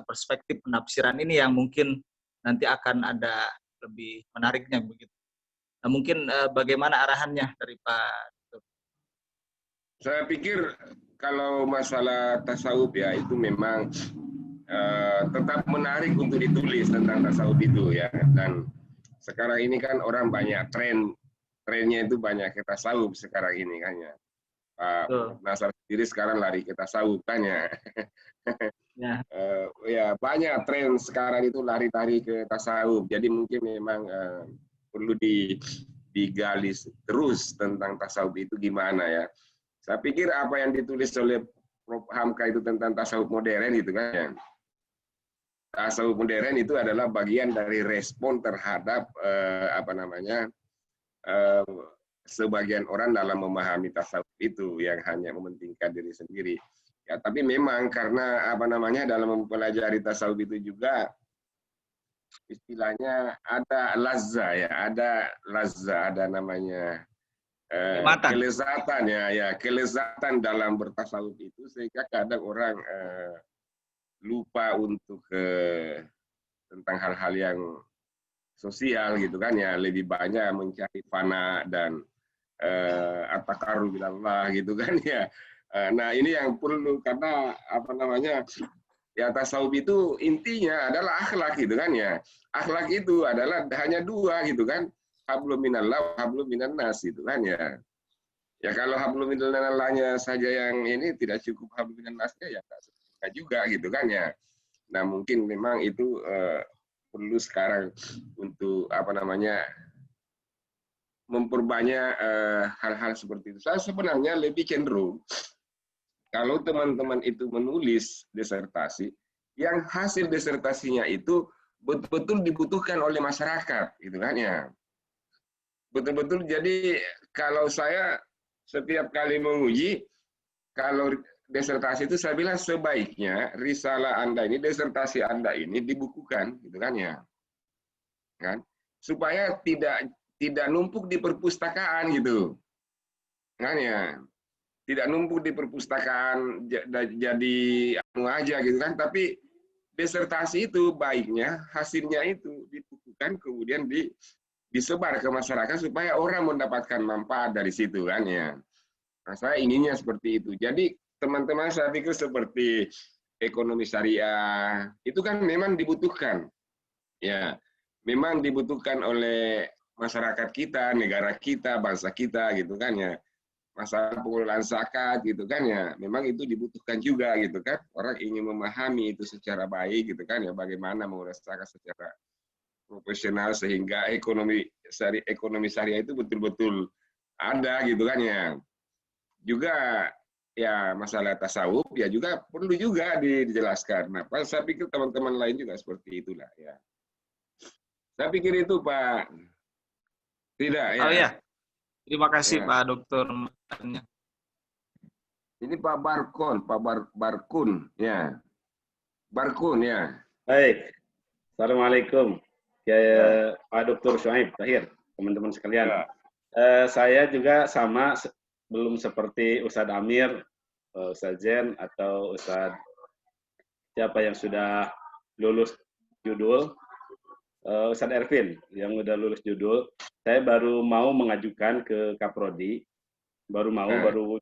perspektif penafsiran ini yang mungkin nanti akan ada lebih menariknya begitu. Nah, mungkin bagaimana arahannya dari Pak? Saya pikir kalau masalah tasawuf ya itu memang tetap menarik untuk ditulis tentang tasawuf itu ya. Dan sekarang ini kan orang banyak trennya itu banyak ke tasawuf sekarang ini kan ya. Pak Nasar sendiri sekarang lari ke tasawuf kan ya. Ya. Ya banyak tren sekarang itu lari-lari ke tasawuf. Jadi mungkin memang perlu digali terus tentang tasawuf itu gimana ya. Saya pikir apa yang ditulis oleh Prof. Hamka itu tentang tasawuf modern itu kan ya. Tasawuf modern itu adalah bagian dari respon terhadap sebagian orang dalam memahami tasawuf itu yang hanya mementingkan diri sendiri. Ya, tapi memang karena dalam mempelajari tasawuf itu juga istilahnya ada lazza ya, ada namanya kelezatan kelezatan dalam bertasawuf itu sehingga kadang orang lupa untuk tentang hal-hal yang sosial gitu kan ya, lebih banyak mencari fana dan at-taqarrub ilallah gitu kan ya. Nah ini yang perlu karena ya tasawuf itu intinya adalah akhlak gitu kan ya. Akhlak itu adalah hanya dua gitu kan. Hablum minallah, hablum minan nas gitu kan ya. Ya kalau hablum minallahnya saja yang ini tidak cukup hablum minan nasnya ya tidak juga gitu kan ya. Nah mungkin memang itu perlu sekarang untuk memperbanyak hal-hal seperti itu. Saya sebenarnya lebih cenderung kalau teman-teman itu menulis disertasi, yang hasil disertasinya itu betul-betul dibutuhkan oleh masyarakat, gitu kan ya. Betul-betul. Jadi kalau saya setiap kali menguji, kalau disertasi itu saya bilang sebaiknya risalah Anda ini, disertasi Anda ini dibukukan, gitu kan ya, kan? Supaya tidak numpuk di perpustakaan gitu, kan ya. Tidak numpuk di perpustakaan jadi aja gitu kan, tapi disertasi itu baiknya hasilnya itu dibukukan kemudian disebar ke masyarakat supaya orang mendapatkan manfaat dari situ kan ya. Nah, saya inginnya seperti itu. Jadi teman-teman saya pikir seperti ekonomi syariah itu kan memang dibutuhkan. Ya, memang dibutuhkan oleh masyarakat kita, negara kita, bangsa kita gitu kan ya. Masalah pengelolaan zakat gitu kan ya, memang itu dibutuhkan juga gitu kan. Orang ingin memahami itu secara baik gitu kan ya, bagaimana mengelola zakat secara profesional sehingga ekonomi syariah itu betul-betul ada gitu kan ya. Juga ya masalah tasawuf ya juga perlu juga dijelaskan. Nah, saya pikir teman-teman lain juga seperti itulah ya. Saya pikir itu Pak. Tidak ya. Oh ya. Terima kasih ya. Pak Dokter. Ini Pak Barkun ya. Barkun ya. Baik. Assalamualaikum. Pak Dr. Syuaib Tahir, teman-teman sekalian. Saya juga sama, belum seperti Ustadz Amir, Ustadz Zen, atau Ustadz siapa yang sudah lulus judul, Ustadz Ervin yang sudah lulus judul. Saya baru mau mengajukan ke Kaprodi, baru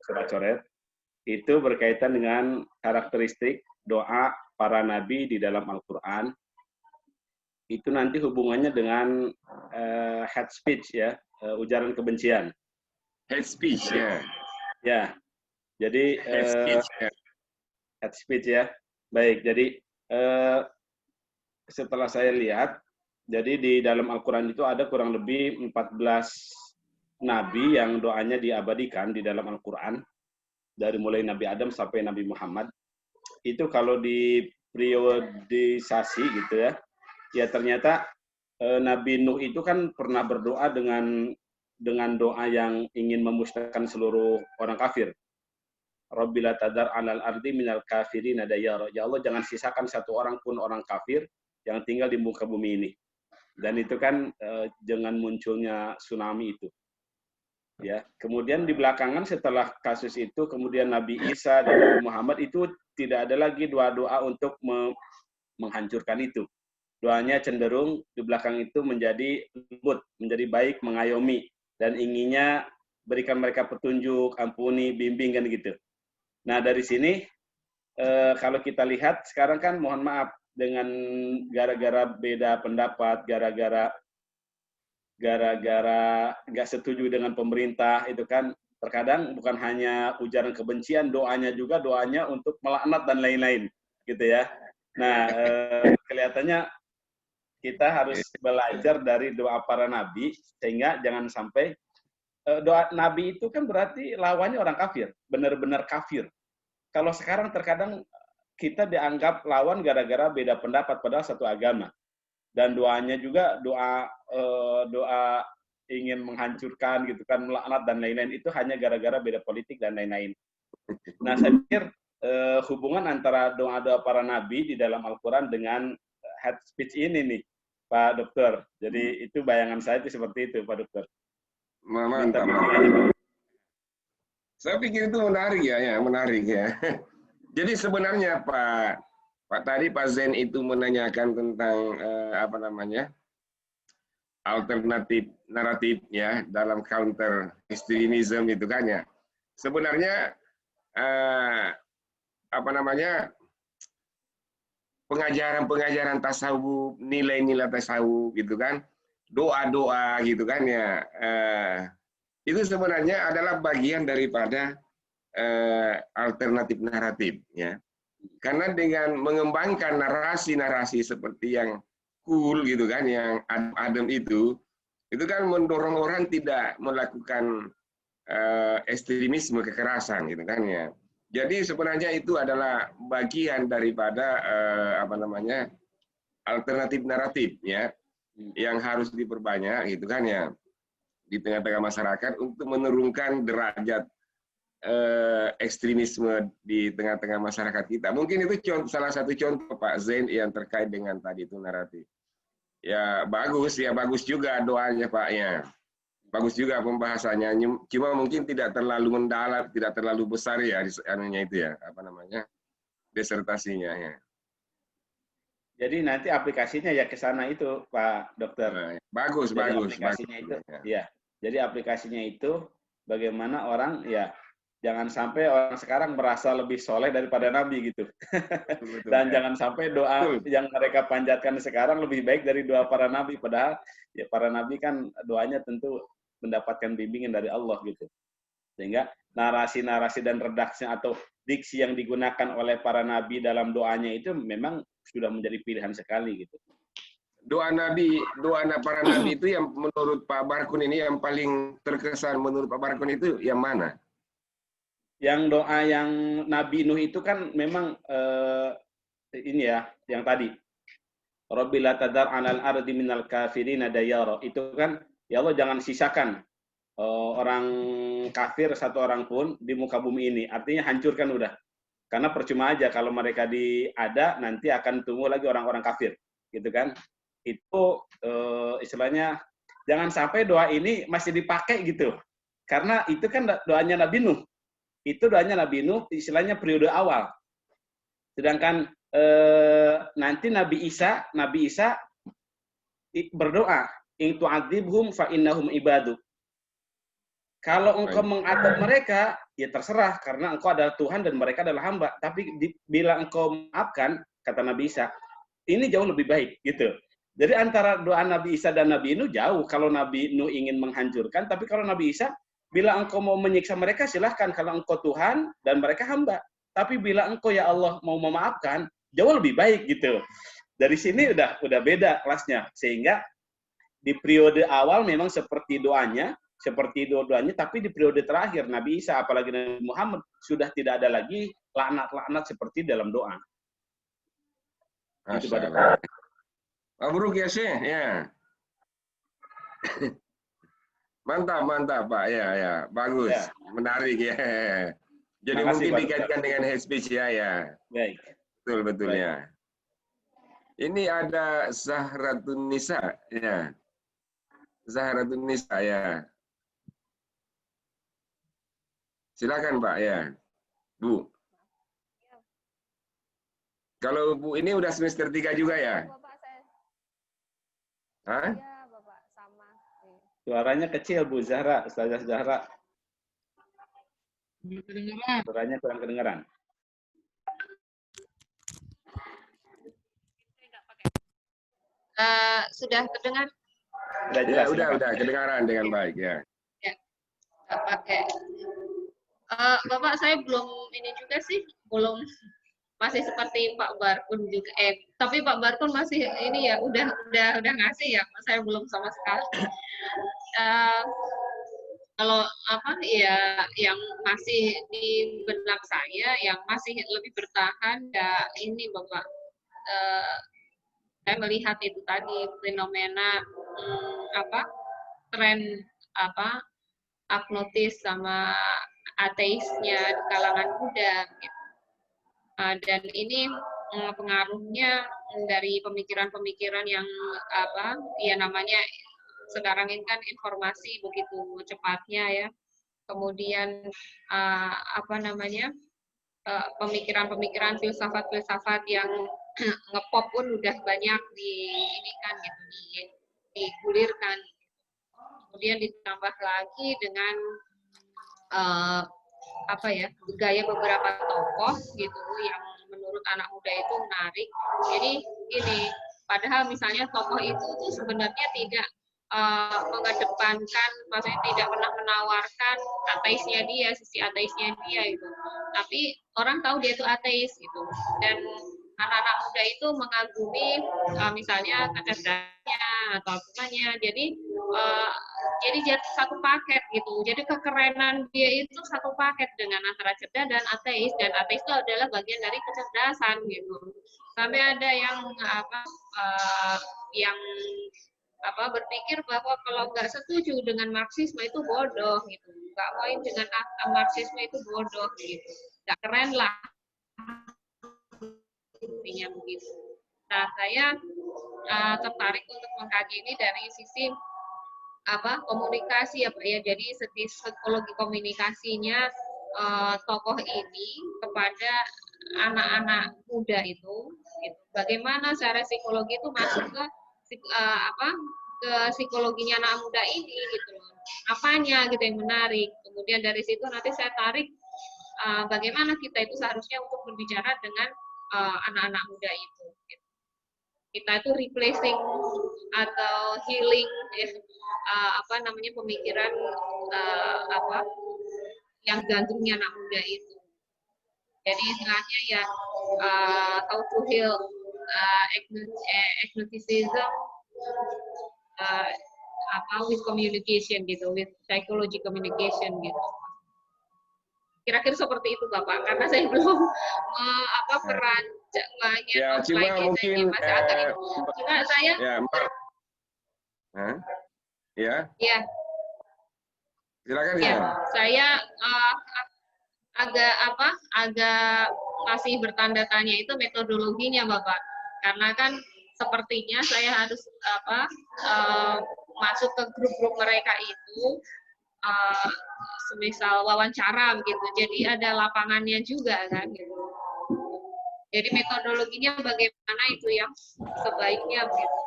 coret-coret. Itu berkaitan dengan karakteristik doa para nabi di dalam Al-Quran. Itu nanti hubungannya dengan hate speech ya, ujaran kebencian. Hate speech ya. Ya, jadi hate speech ya. Baik, jadi setelah saya lihat, jadi di dalam Al-Quran itu ada kurang lebih 14 nabi yang doanya diabadikan di dalam Al-Quran, dari mulai Nabi Adam sampai Nabi Muhammad. Itu kalau di periodisasi gitu ya, ya ternyata Nabi Nuh itu kan pernah berdoa dengan doa yang ingin memusnahkan seluruh orang kafir. Rabbila tadar alal ardi minal kafirin dayara. Ya Allah, jangan sisakan satu orang pun orang kafir yang tinggal di muka bumi ini. Dan itu kan dengan munculnya tsunami itu. Ya, kemudian di belakangan setelah kasus itu, kemudian Nabi Isa dan Nabi Muhammad itu tidak ada lagi doa-doa untuk menghancurkan itu. Doanya cenderung di belakang itu menjadi lembut, menjadi baik, mengayomi, dan inginnya berikan mereka petunjuk, ampuni, bimbing, kan gitu. Nah, dari sini, kalau kita lihat, sekarang kan mohon maaf, dengan gara-gara beda pendapat, gara-gara nggak setuju dengan pemerintah, itu kan terkadang bukan hanya ujaran kebencian, doanya untuk melaknat dan lain-lain, gitu ya. Nah, kelihatannya kita harus belajar dari doa para nabi, sehingga jangan sampai doa nabi itu kan berarti lawannya orang kafir, benar-benar kafir. Kalau sekarang terkadang kita dianggap lawan gara-gara beda pendapat padahal satu agama. Dan doanya juga doa ingin menghancurkan gitu kan, melaknat dan lain-lain, itu hanya gara-gara beda politik dan lain-lain. Nah, saya pikir hubungan antara doa-doa para nabi di dalam Al-Quran dengan hate speech ini nih, Pak Dokter. Jadi itu bayangan saya itu seperti itu, Pak Dokter. Mantap. Saya pikir itu menarik ya, menarik ya. Jadi sebenarnya Pak tadi Pak Zen itu menanyakan tentang alternatif naratif ya dalam counter extremism itu kan ya. Sebenarnya pengajaran tasawuf, nilai-nilai tasawuf gitu kan, doa-doa gitu kan ya, itu sebenarnya adalah bagian daripada alternatif naratif ya. Karena dengan mengembangkan narasi-narasi seperti yang cool gitu kan, yang adem itu kan mendorong orang tidak melakukan ekstremisme, kekerasan gitu kan ya. Jadi sebenarnya itu adalah bagian daripada alternatif naratif ya, yang harus diperbanyak gitu kan ya di tengah-tengah masyarakat untuk menurunkan derajat ekstremisme di tengah-tengah masyarakat kita. Mungkin itu salah satu contoh Pak Zain yang terkait dengan tadi itu naratif. Ya bagus juga doanya Pak ya. Bagus juga pembahasannya. Cuma mungkin tidak terlalu mendalam, tidak terlalu besar ya anunya itu ya, disertasinya ya. Jadi nanti aplikasinya ya ke sana itu Pak Dokter. Nah, bagus. Aplikasinya itu ya. Jadi aplikasinya itu bagaimana orang ya, jangan sampai orang sekarang merasa lebih soleh daripada Nabi gitu. Betul, dan ya. Jangan sampai doa yang mereka panjatkan sekarang lebih baik dari doa para Nabi. Padahal ya para Nabi kan doanya tentu mendapatkan bimbingan dari Allah gitu. Sehingga narasi-narasi dan redaksi atau diksi yang digunakan oleh para Nabi dalam doanya itu memang sudah menjadi pilihan sekali gitu. Doa para Nabi itu yang menurut Pak Barkun ini yang paling terkesan menurut Pak Barkun itu yang mana? Yang doa yang Nabi Nuh itu kan memang ini ya, yang tadi. Rabbila tadar 'alal ardi minal kafirin dayara. Itu kan, ya Allah jangan sisakan orang kafir satu orang pun di muka bumi ini. Artinya hancurkan udah. Karena percuma aja kalau mereka ada, nanti akan tumbuh lagi orang-orang kafir, gitu kan? Itu istilahnya jangan sampai doa ini masih dipakai gitu. Karena itu kan doanya Nabi Nuh. Itu doanya Nabi Nuh, istilahnya periode awal. Sedangkan nanti Nabi Isa berdoa, "In tu'adzibhum fa innahum ibaduk." Kalau engkau mengadab mereka, ya terserah, karena engkau adalah Tuhan dan mereka adalah hamba. Tapi bila engkau maafkan, kata Nabi Isa, ini jauh lebih baik, gitu. Jadi antara doa Nabi Isa dan Nabi Nuh jauh. Kalau Nabi Nuh ingin menghancurkan, tapi kalau Nabi Isa, bila engkau mau menyiksa mereka, silahkan. Kalau engkau Tuhan dan mereka hamba. Tapi bila engkau ya Allah mau memaafkan, jauh lebih baik, gitu. Dari sini udah beda kelasnya. Sehingga di periode awal memang seperti doanya, tapi di periode terakhir Nabi Isa apalagi Nabi Muhammad sudah tidak ada lagi laknat-laknat seperti dalam doa. Itu pada Mabruk ya Syekh, ya. Mantap Pak, ya, bagus, ya. Menarik ya. Jadi mungkin dikaitkan dengan head speech ya. Baik. Betul Baik. Ya. Ini ada Zahratun Nisa, ya. Zahratun Nisa ya. Silakan Pak ya, Bu. Kalau Bu ini udah semester 3 juga ya? Bapak saya. Hah? Iya, Bapak sama. Suaranya kecil Bu Zahra, Ustazah Zahra. Suaranya kurang kedengaran. Sudah terdengar? Udah jelas. Ya, udah kedengaran dengan baik ya. Ya, nggak pakai. Bapak saya belum ini juga sih, belum, masih seperti Pak Barkun juga. Tapi Pak Barkun masih ini ya, udah ngasih ya, saya belum sama sekali. Kalau apa ya, yang masih di benak saya, yang masih lebih bertahan ya ini Bapak. Saya melihat itu tadi fenomena tren agnotis sama ateisnya di kalangan muda gitu. Dan ini pengaruhnya dari pemikiran-pemikiran yang ya namanya sekarang ini kan informasi begitu cepatnya ya. Kemudian pemikiran-pemikiran filsafat-filsafat yang ngepop pun udah banyak digulirkan. Kemudian ditambah lagi dengan gaya beberapa tokoh gitu yang menurut anak muda itu menarik. Jadi ini padahal misalnya tokoh itu tuh sebenarnya tidak mengedepankan, maksudnya tidak pernah menawarkan sisi ateisnya dia itu. Tapi orang tahu dia itu ateis gitu. Dan anak-anak muda itu mengagumi misalnya kecerdasannya atau apanya. Jadi satu paket gitu. Jadi kekerenan dia itu satu paket dengan antara cerdas dan ateis itu adalah bagian dari kecerdasan gitu. Sampai ada yang berpikir bahwa kalau nggak setuju dengan Marxisme itu bodoh gitu. Nggak main dengan Marxisme itu bodoh gitu. Nggak keren lah. Intinya begitu. Nah, saya tertarik untuk mengkaji ini dari sisi komunikasi jadi segi psikologi komunikasinya tokoh ini kepada anak-anak muda itu gitu. Bagaimana secara psikologi itu masuk ke psikologinya anak muda ini gitu loh. Apanya gitu yang menarik. Kemudian dari situ nanti saya tarik bagaimana kita itu seharusnya untuk berbicara dengan anak-anak muda itu. Gitu. Kita itu replacing atau healing pemikiran yang gantungnya anak muda itu. Jadi istilahnya ya how to heal agnosticism with communication gitu, with psychology communication gitu. Kira-kira seperti itu Bapak, karena saya belum merancang banyak. Ya, cuma mungkin cuma saya ya. Silakan ya. Saya agak masih bertanda tanya itu metodologinya, Bapak. Karena kan sepertinya saya harus masuk ke grup-grup mereka itu semisal wawancara gitu. Jadi ada lapangannya juga kan gitu. Jadi metodologinya bagaimana itu yang sebaiknya begitu.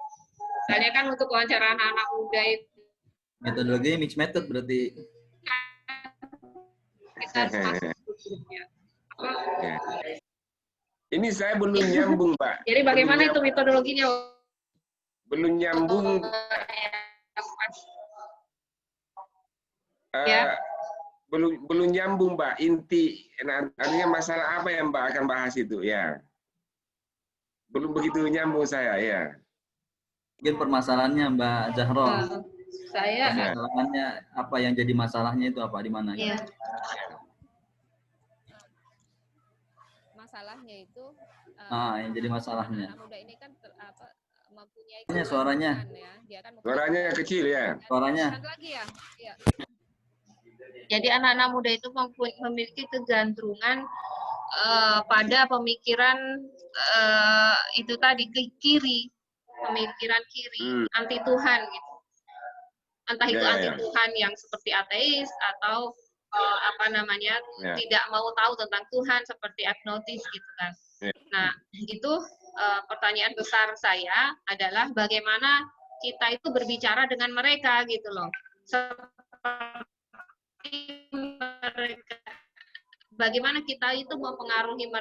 Misalnya kan untuk wawancara anak-anak muda itu metodologinya mixed method berarti. Kita harus masuk grupnya. Ini saya belum nyambung, Pak. Jadi bagaimana itu metodologinya? Belum nyambung. Ya. Belum nyambung, Mbak. Inti, artinya masalah apa yang Mbak akan bahas itu, ya? Belum begitu nyambung saya, ya. Mungkin permasalahannya Mbak Zahro. Saya permasalahannya apa yang jadi masalahnya itu apa di mana? Iya. Masalahnya itu yang jadi masalahnya. Anak muda ini kan mempunyai suaranya. Ya. Dia kan suaranya kecil ya. Suaranya. Lagi ya. Ya. Jadi anak-anak muda itu memiliki kecenderungan pada pemikiran itu tadi kiri, pemikiran kiri, anti Tuhan gitu. Entah itu anti Tuhan yang seperti ateis atau tidak mau tahu tentang Tuhan seperti agnostis gitu kan. Nah, itu pertanyaan besar saya adalah bagaimana kita itu berbicara dengan mereka gitu loh. Bagaimana kita itu mempengaruhi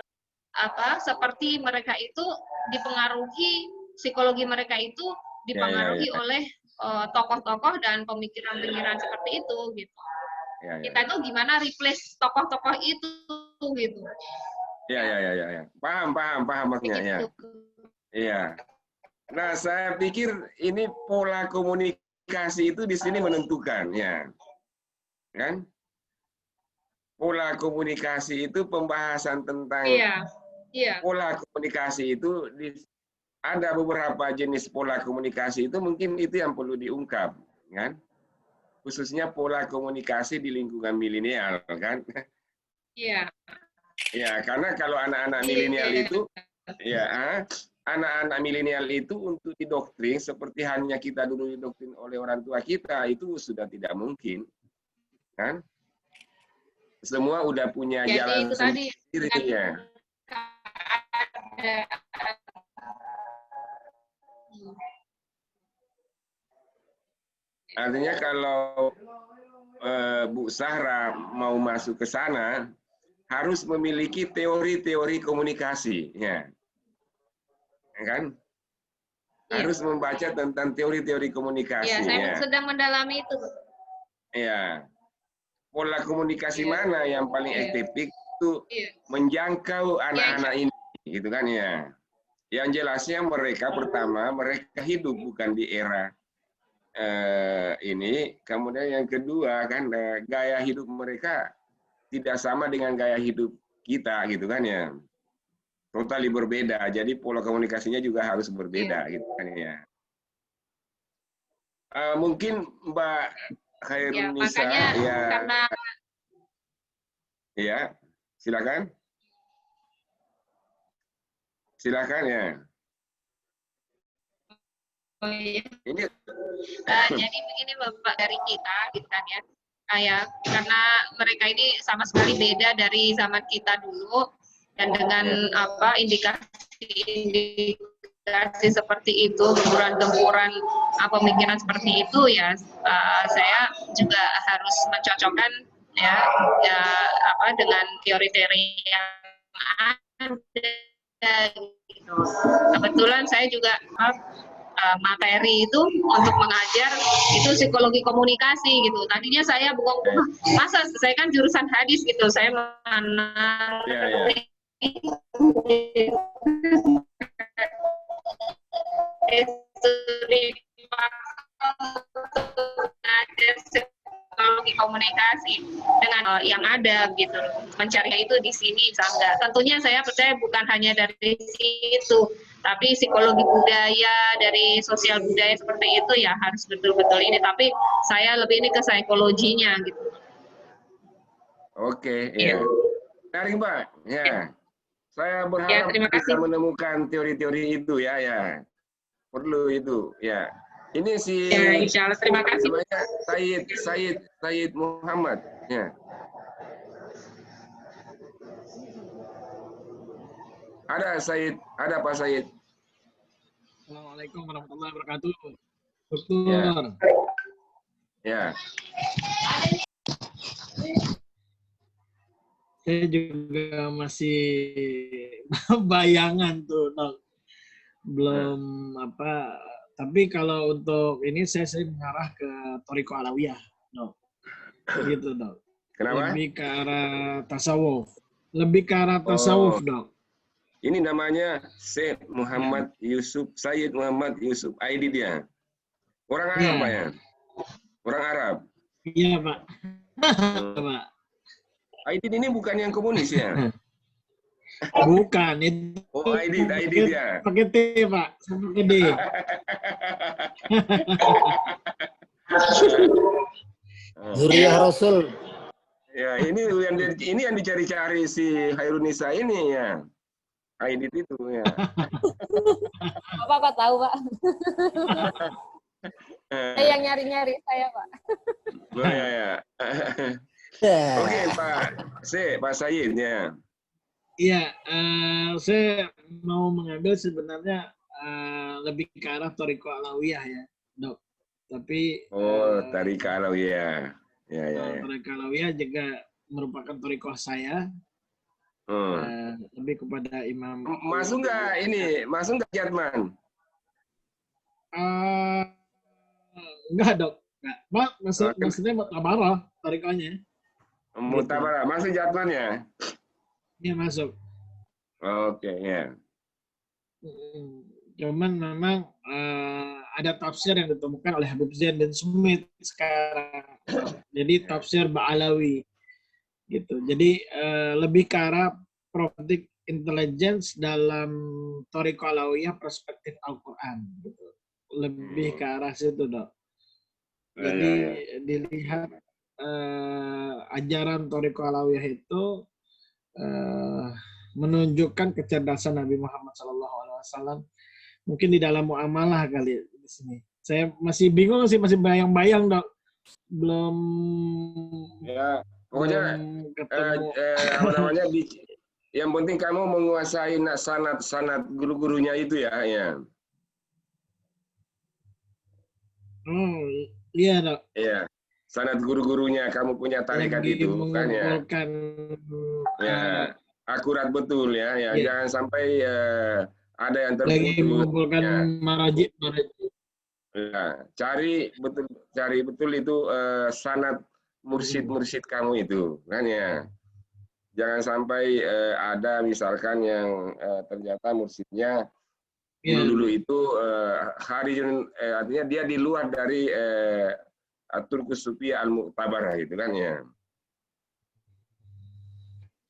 seperti mereka itu dipengaruhi, psikologi mereka itu dipengaruhi oleh tokoh-tokoh dan pemikiran-pemikiran seperti itu gitu. Kita itu gimana replace tokoh-tokoh itu gitu. Ya. Paham maksudnya ya. Iya. Nah, saya pikir ini pola komunikasi itu di sini menentukan ya. Kan? Pola komunikasi itu pembahasan tentang pola komunikasi itu ada beberapa jenis pola komunikasi itu mungkin itu yang perlu diungkap, kan? Khususnya pola komunikasi di lingkungan milenial, kan? Iya. Ya, karena kalau anak-anak milenial itu, anak-anak milenial itu untuk didoktrin seperti hanya kita dulu didoktrin oleh orang tua kita itu sudah tidak mungkin, kan? Semua udah punya jalan sendiri ya. Artinya kalau Bu Sahra mau masuk ke sana harus memiliki teori-teori komunikasi, ya, kan? Harus membaca tentang teori-teori komunikasi. Ya, saya sedang mendalami itu. Ya, pola komunikasi mana yang paling efektif itu menjangkau anak-anak ini, gitu kan ya? Yang jelasnya mereka pertama mereka hidup bukan di era ini, kemudian yang kedua kan gaya hidup mereka tidak sama dengan gaya hidup kita gitu kan ya, totally berbeda, jadi pola komunikasinya juga harus berbeda gitu kan ya. Mungkin Mbak Khairunisa ya silakan ya. Oh, iya. Jadi begini Bapak, dari kita gitu kan ya, karena mereka ini sama sekali beda dari zaman kita dulu dan dengan indikasi seperti itu, gempuran-gempuran pemikiran seperti itu ya, saya juga harus mencocokkan dengan teori-teori yang ada gitu. Kebetulan saya juga materi itu untuk mengajar itu psikologi komunikasi gitu. Tadinya saya masa saya kan jurusan hadis gitu, saya psikologi komunikasi dengan yang ada gitu, mencari itu di sini Sangga. Tentunya saya percaya bukan hanya dari situ, tapi psikologi budaya, dari sosial budaya seperti itu ya harus betul-betul ini. Tapi saya lebih ini ke psikologinya gitu. Oke, ya. Menarik Mbak. Ya. Saya Ya, berharap terima bisa kasih. menemukan teori-teori itu ya, ya. Perlu itu, ya. Ini si Ya, insya Allah. Terima kasih. namanya Said Muhammad, ya. Ada Said, ada Pak Said. Assalamualaikum warahmatullahi wabarakatuh. Dokter. Ya. Ya. Saya juga masih bayangan tuh, Dok. Belum apa. Tapi kalau untuk ini saya mengarah ke Thariqah Alawiyah, Dok. Gitu, Dok. Kenapa? Lebih ke arah tasawuf. Lebih ke arah tasawuf, Dok. Ini namanya Said Muhammad Yusuf, Said Muhammad Yusuf. ID dia. Orang Arab, Pak ya? Orang Arab. Iya, Pak. Pak. ID ini bukan yang komunis ya? Bukan, itu. Oh, ID dia. Pakai T, Pak. Sama pakai D. Zuriyah Rasul. Ya, ini yang dicari-cari si Hairunisa ini ya. ID itu ya. Bapak kok tahu, Pak? Saya yang nyari-nyari saya, Pak. Oh, ya. Oke, Pak Said ya. Iya, saya mau mengambil sebenarnya lebih ke arah Thariqah Alawiyah ya, Dok. Tapi Thariqah Alawiyah. Ya. Thariqah Alawiyah juga merupakan thariqah saya. Lebih kepada Imam. Masuk nggak Jatman? Enggak, Dok. Enggak. Maksudnya Mutabarah thariqahnya. Mutabarah, masuk Jatman ya? Iya, masuk. Oke, ya. Cuman memang ada tafsir yang ditemukan oleh Habib Zain dan Sumit sekarang. Jadi tafsir Ba'alawi gitu. Jadi lebih ke arah prophetic intelligence dalam Thariqah Alawiyah perspektif Al-Quran gitu. Lebih ke arah situ, Dok. Jadi dilihat ajaran Thariqah Alawiyah itu menunjukkan kecerdasan Nabi Muhammad SAW. Mungkin di dalam muamalah kali di sini. Saya masih bingung sih, masih bayang-bayang, Dok. Belum. Ya, pokoknya apa namanya? Yang penting kamu menguasai sanad guru-gurunya itu ya. Oh, iya, Dok. Iya. Sanad guru-gurunya kamu punya tarikat itu kan ya. Ya, akurat betul ya. Jangan sampai ada yang terputus. Lagi mengumpulkan marajid. Ya, cari betul itu sanad mursyid kamu itu kan ya. Jangan sampai ada misalkan yang ternyata mursyidnya dulu itu artinya dia di luar dari Turkus Sufi Al-Mu'tabarah gitu kan ya.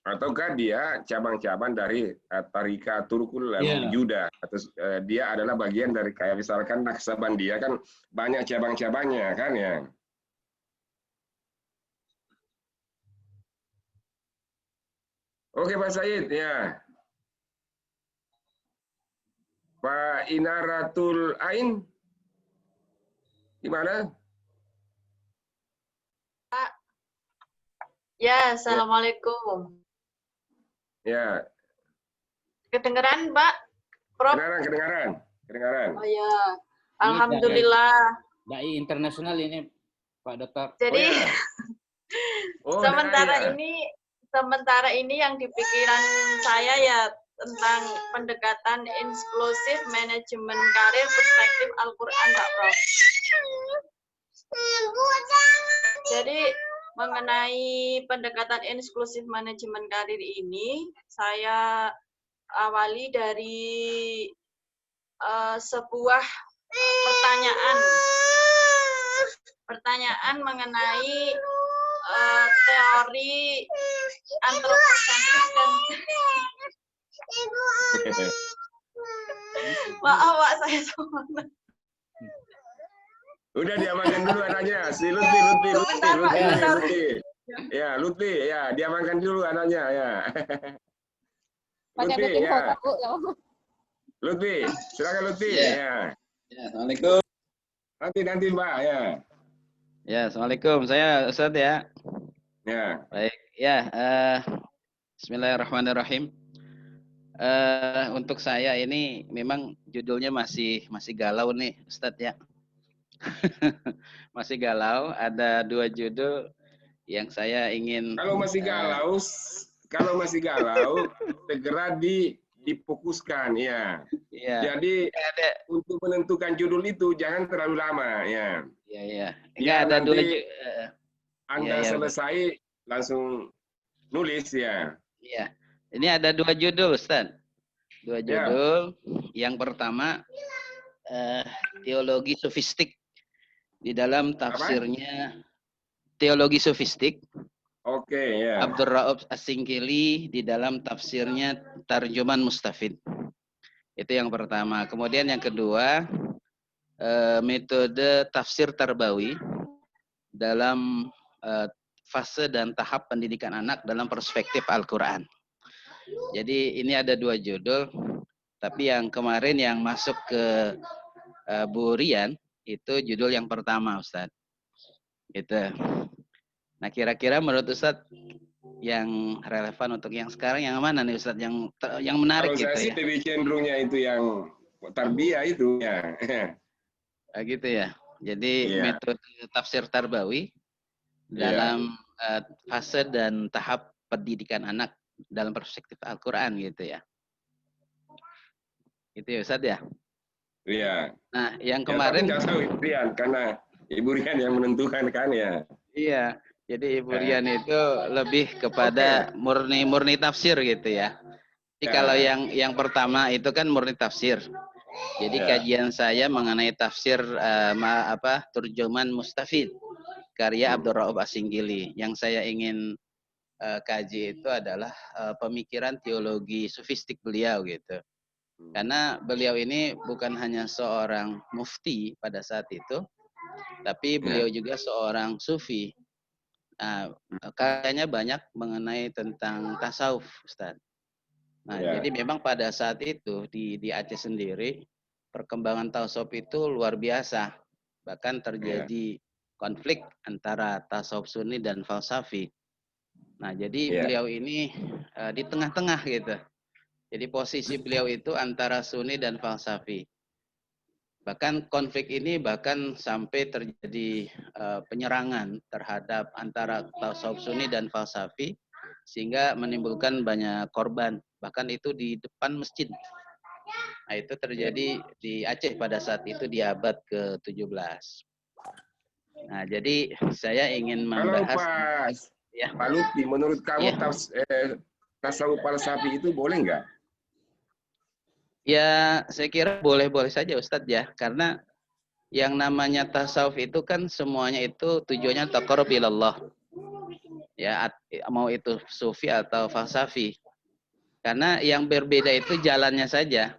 Ataukah dia cabang-cabang dari Tariqah Turkul Al-Mawjudah, atau dia adalah bagian dari kayak misalkan Naqsabandiyah kan banyak cabang-cabangnya kan ya. Oke Pak Said ya. Pak Inaratul Ain gimana? Pak. Ya, Assalamualaikum. Ya. Kedengeran, Pak? Prof? Kedengaran. Oh ya, alhamdulillah. Dai internasional ini, Pak Dokter. Jadi sementara ini yang di pikiran saya ya tentang pendekatan inklusif manajemen karir perspektif Al-Quran, Pak Prof. Jadi mengenai pendekatan inklusif manajemen karir ini, saya awali dari sebuah pertanyaan mengenai teori antroposentris dan maaf Pak, saya sama. Udah diamankan dulu anaknya, si Lutfi. Ya, Lutfi, ya, diamankan dulu anaknya, ya. Pakai Lutfi, backing ya. soda, Bu. Ya. Lutfi, silakan Lutfi. Iya. Ya. Ya, Assalamualaikum. Nanti Mbak, ya. Ya, Assalamualaikum. Saya Ustadz ya. Ya. Baik. Ya, Bismillahirrahmanirrahim. Untuk saya ini memang judulnya masih galau nih, Ustadz ya. Masih galau. Ada 2 judul yang saya ingin. Kalau masih galau, segera difokuskan ya. Iya. Jadi untuk menentukan judul itu jangan terlalu lama ya. Iya. Ya, Ada nanti 2 judul. Anda selesai langsung nulis ya. Iya. Ini ada 2 judul, Ustaz. 2 judul. Yang pertama teologi sofistik di dalam tafsirnya. Teologi sofistik. Oke, ya. Abdur Rauf As-Singkili di dalam tafsirnya Tarjuman Mustafid. Itu yang pertama. Kemudian yang kedua, metode tafsir tarbawi dalam fase dan tahap pendidikan anak dalam perspektif Al-Quran. Jadi ini ada 2 judul, tapi yang kemarin yang masuk ke Bu Rian itu judul yang pertama, Ustaz. Gitu. Nah, kira-kira menurut Ustaz yang relevan untuk yang sekarang yang mana nih Ustaz, yang menarik Kalau gitu saya sih ya? lebih cenderungnya itu yang tarbiyah itu ya. Gitu ya. Jadi metode tafsir tarbawi dalam fase dan tahap pendidikan anak dalam perspektif Al-Quran gitu ya. Itu ya Ustaz ya? Iya. Nah, yang kemarin. Tapi nggak tahu Ibu Rian, karena Ibu Rian yang menentukan kan ya. Iya. Jadi Ibu Rian itu lebih kepada murni tafsir gitu ya. Jadi kalau yang pertama itu kan murni tafsir. Jadi kajian saya mengenai tafsir Tarjuman Mustafid karya Abdur Rauf As-Singkili. Yang saya ingin kaji itu adalah pemikiran teologi sofistik beliau gitu. Karena beliau ini bukan hanya seorang mufti pada saat itu, tapi beliau juga seorang sufi. Karyanya banyak mengenai tentang tasawuf, Ustaz. Nah, jadi memang pada saat itu di Aceh sendiri perkembangan tasawuf itu luar biasa. Bahkan terjadi konflik antara tasawuf Sunni dan falsafi. Nah, jadi beliau ini di tengah-tengah gitu. Jadi posisi beliau itu antara Sunni dan falsafi. Bahkan konflik ini bahkan sampai terjadi penyerangan terhadap antara tasawuf Sunni dan falsafi sehingga menimbulkan banyak korban. Bahkan itu di depan masjid. Nah, itu terjadi di Aceh pada saat itu di abad ke-17. Nah, jadi saya ingin membahas. Pak Lutfi, menurut kamu tasawuf falsafi itu boleh nggak? Ya, saya kira boleh-boleh saja Ustadz ya, karena yang namanya tasawuf itu kan semuanya itu tujuannya taqarrub ilallah. Ya, mau itu sufi atau falsafi. Karena yang berbeda itu jalannya saja.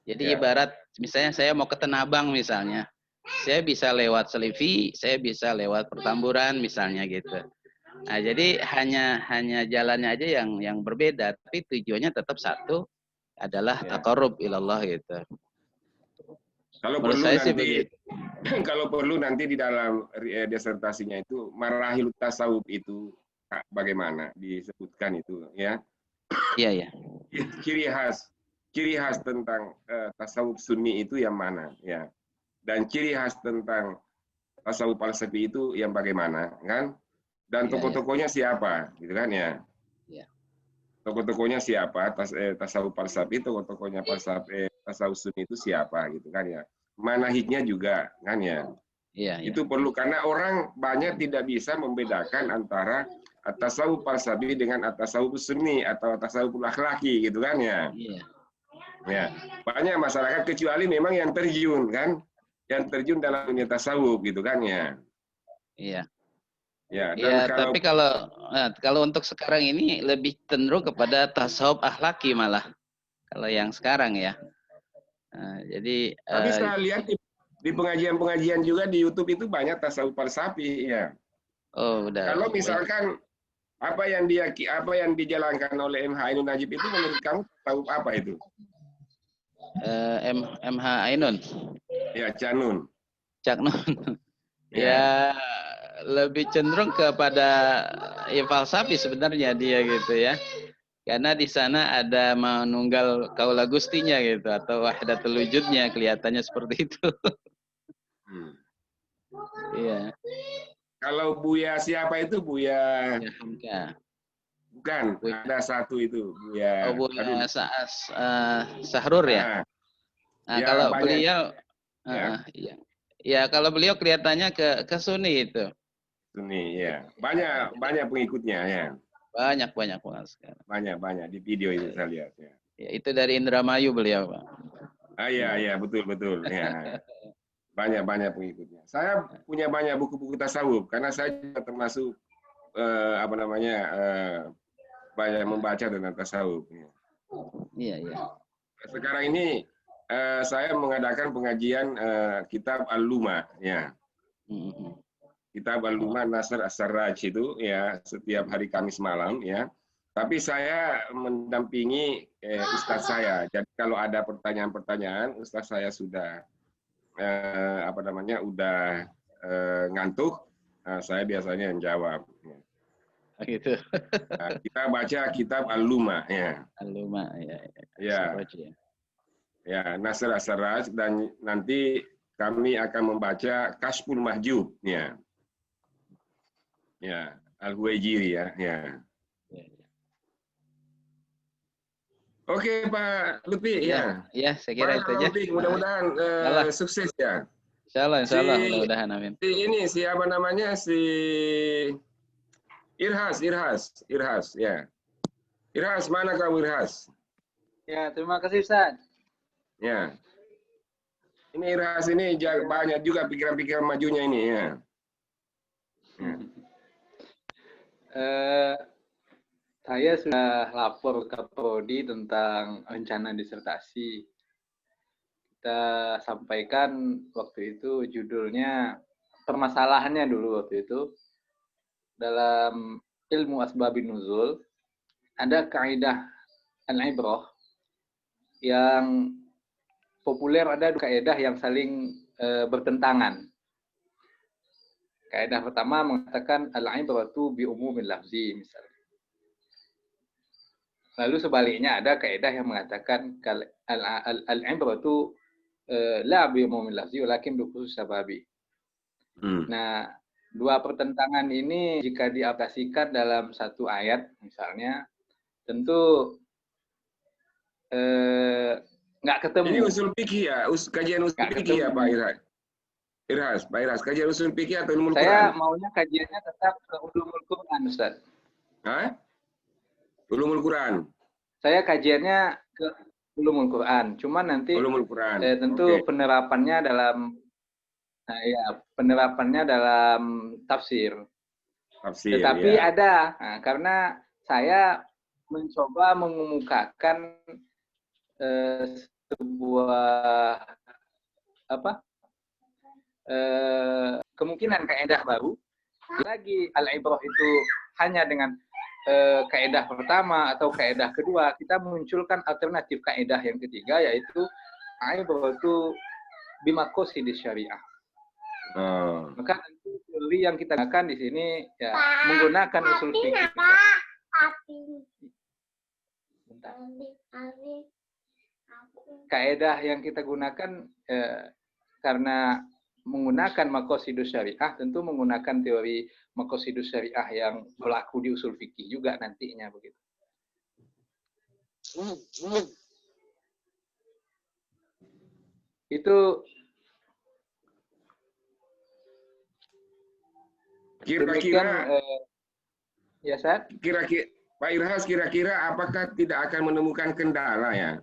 Jadi ibarat misalnya saya mau ke Tanah Abang misalnya. Saya bisa lewat Selipi, saya bisa lewat Pertamburan misalnya gitu. Nah, jadi hanya jalannya aja yang berbeda, tapi tujuannya tetap satu, adalah taqarrub ilallah gitu. Kalau perlu nanti di dalam disertasinya itu marahil tasawuf itu bagaimana disebutkan itu ya. Iya. Ciri khas tentang tasawuf Sunni itu yang mana ya. Dan ciri khas tentang tasawuf falsafi itu yang bagaimana kan? Dan tokoh-tokohnya siapa gitu kan ya. Tokoh-tokohnya siapa, tasawuf falsafi, tokoh-tokohnya tasawuf Sunni itu siapa gitu kan ya. Manahijnya juga kan ya. Itu perlu karena orang banyak tidak bisa membedakan antara tasawuf falsafi dengan tasawuf Sunni atau tasawuf akhlaki gitu kan ya. Ya, banyak masyarakat kecuali memang yang terjun kan, yang terjun dalam dunia tasawuf gitu kan ya. Iya. Ya, tapi kalau untuk sekarang ini lebih cenderung kepada tasawuf akhlaki malah. Kalau yang sekarang ya. Jadi tapi saya lihat di pengajian-pengajian juga di YouTube itu banyak tasawuf falsafi ya. Oh, udah. Kalau misalkan Apa yang dijalankan oleh MH Ainun Najib itu menurut kamu tahu apa itu? MH Ainun. Ya, Cak Nun. Cak Nun. Ya, lebih cenderung kepada ya falsafi sebenarnya dia gitu ya. Karena di sana ada manunggal kaula gustinya gitu atau wahdatul wujudnya, kelihatannya seperti itu. Iya. Kalau Buya siapa itu Buya? Ya, Hamka. Bukan, ada satu itu Buya. Oh, Buya Sahrur ya. Nah, ya kalau banyak. beliau ya kalau beliau kelihatannya ke Sunni itu. Sunni ya. Banyak pengikutnya ya. Banyak banget sekarang. Banyak di video itu saya lihat ya. Ya, itu dari Indramayu beliau, Pak. Iya betul ya. Banyak pengikutnya. Saya punya banyak buku-buku tasawuf karena saya juga termasuk banyak membaca tentang tasawuf. Iya. Sekarang ini saya mengadakan pengajian kitab Al-Luma ya. Kitab Al-Luma Nasr As-Sarraj itu ya setiap hari Kamis malam ya. Tapi saya mendampingi ustaz saya. Jadi kalau ada pertanyaan-pertanyaan, ustaz saya sudah udah ngantuk, saya biasanya yang jawab. Gitu. Nah, kita baca kitab Al-Luma ya. Al-Luma ya. Ya, Nasr As-Sarraj dan nanti kami akan membaca Kashful Mahjub ya. Ya, Al-Huwaijiri ya. Oke Pak Lutfi ya. Ya, saya kira itu aja. Mudah-mudahan sukses ya. Insyaallah mudah-mudahan amin. Siapa namanya si Irhas ya. Irhas, mana kamu Irhas? Ya, terima kasih Ustaz. Ya. Ini Irhas ini banyak juga pikiran-pikiran majunya ini ya. Saya sudah lapor ke Prodi tentang rencana disertasi. Kita sampaikan waktu itu judulnya, permasalahannya dulu waktu itu, dalam ilmu asbabun nuzul, ada kaidah al-ibrah yang populer, ada kaidah yang saling bertentangan. Kaidah pertama mengatakan al-ibratu bi umumil lafzi misalnya. Lalu sebaliknya ada kaidah yang mengatakan al-ibratu la bi umumil lafzi walakin bi khusus sababi. Nah, dua pertentangan ini jika diaplikasikan dalam satu ayat misalnya, tentu nggak ketemu. Ini usul fikih ya, kajian usul fikih ya Pak Irhas. Pak Irhas, kajian usul fikih atau ulumul Quran? Saya maunya kajiannya tetap ke ulumul Quran, Ustaz. Hah? Ulumul Quran. Saya kajiannya ke ulumul Quran. Cuma nanti tentu penerapannya dalam tafsir. Tetapi ada, karena saya mencoba mengemukakan sebuah kemungkinan kaidah baru. Lagi al-ibrah itu hanya dengan kaidah pertama atau kaidah kedua, kita munculkan alternatif kaidah yang ketiga, yaitu al-ibratu bimaqasidis syariah. Maka tentu teori yang kita gunakan di sini ya menggunakan usul fikih. Kaidah yang kita gunakan karena menggunakan maqasidus syariah, tentu menggunakan teori maqasidus syariah yang berlaku di usul fikih juga nantinya begitu. Itu kira-kira ya Ustaz? Kira-kira Pak Irhas, kira-kira apakah tidak akan menemukan kendala ya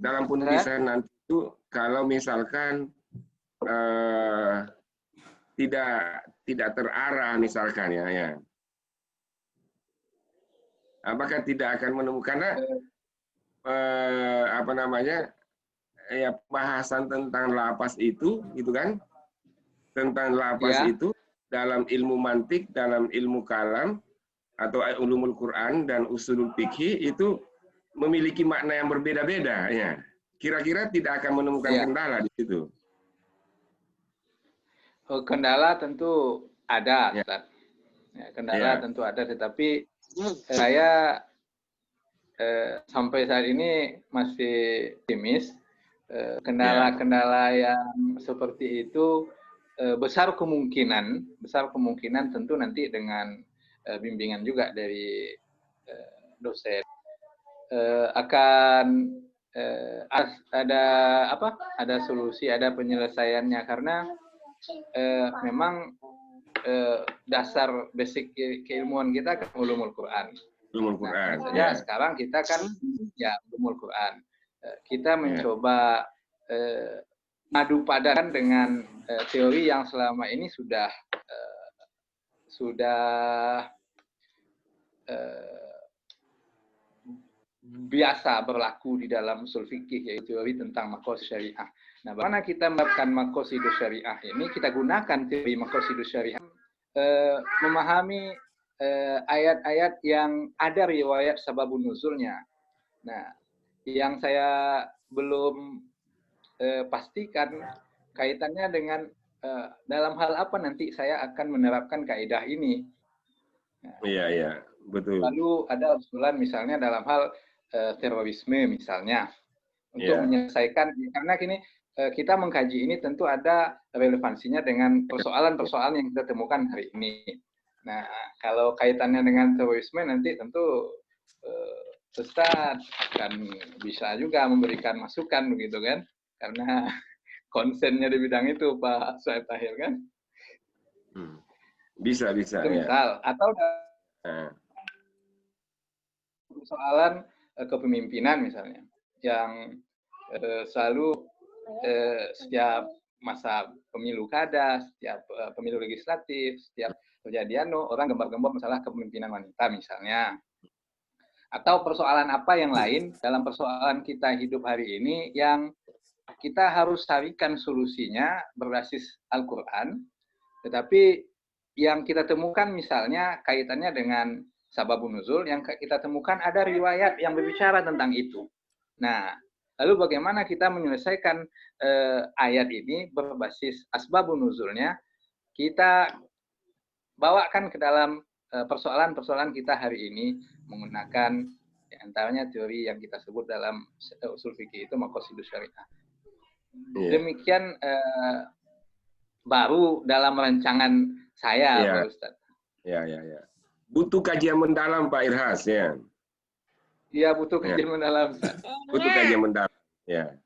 dalam penulisan nanti itu kalau misalkan tidak terarah misalkan ya. Apakah tidak akan menemukan bahasan tentang lapas itu gitu kan? Tentang lapas itu dalam ilmu mantik, dalam ilmu kalam atau ulumul Quran dan usulul fikih itu memiliki makna yang berbeda-beda ya. Kira-kira tidak akan menemukan kendala di situ. Kendala tentu ada, Ustaz. Ya, kendala tentu ada, tetapi saya sampai saat ini masih optimis. Kendala-kendala yang seperti itu besar kemungkinan tentu nanti dengan bimbingan juga dari dosen akan ada solusi, ada penyelesaiannya, karena memang dasar basic keilmuan kita kan ulumul Quran. Ulumul Quran. Nah, sekarang kita kan ulumul Quran. Kita mencoba madu padankan dengan teori yang selama ini sudah biasa berlaku di dalam usul fikih, yaitu teori tentang maqasid syariah. Nah, bagaimana kita menerapkan maqasid syariah ini? Kita gunakan teori maqasid syariah, memahami ayat-ayat yang ada riwayat sababun nuzulnya. Nah, yang saya belum pastikan kaitannya dengan dalam hal apa nanti saya akan menerapkan kaidah ini. Iya, betul. Lalu ada usulan misalnya dalam hal terorisme misalnya, untuk menyelesaikan, karena kini kita mengkaji ini tentu ada relevansinya dengan persoalan-persoalan yang kita temukan hari ini. Nah, kalau kaitannya dengan terorisme nanti tentu Ustaz akan bisa juga memberikan masukan begitu kan, karena konsennya di bidang itu Pak Suhaib Tahir kan. Bisa itu misal, atau persoalan kepemimpinan misalnya, yang selalu setiap masa pemilu kada, setiap pemilu legislatif, setiap kejadian orang gembar-gembor masalah kepemimpinan wanita misalnya. Atau persoalan apa yang lain dalam persoalan kita hidup hari ini yang kita harus carikan solusinya berbasis Al-Quran, tetapi yang kita temukan misalnya kaitannya dengan sababun nuzul, yang kita temukan ada riwayat yang berbicara tentang itu. Nah, lalu bagaimana kita menyelesaikan ayat ini berbasis asbabun nuzulnya, kita bawakan ke dalam persoalan-persoalan kita hari ini menggunakan antaranya teori yang kita sebut dalam usul fikih itu maqasidus syariah. Demikian baru dalam rancangan saya, Pak Ustaz. Ya. Butuh kajian mendalam Pak Irhas ya. Iya, butuh kajian mendalam. Butuh kajian mendalam. Ya.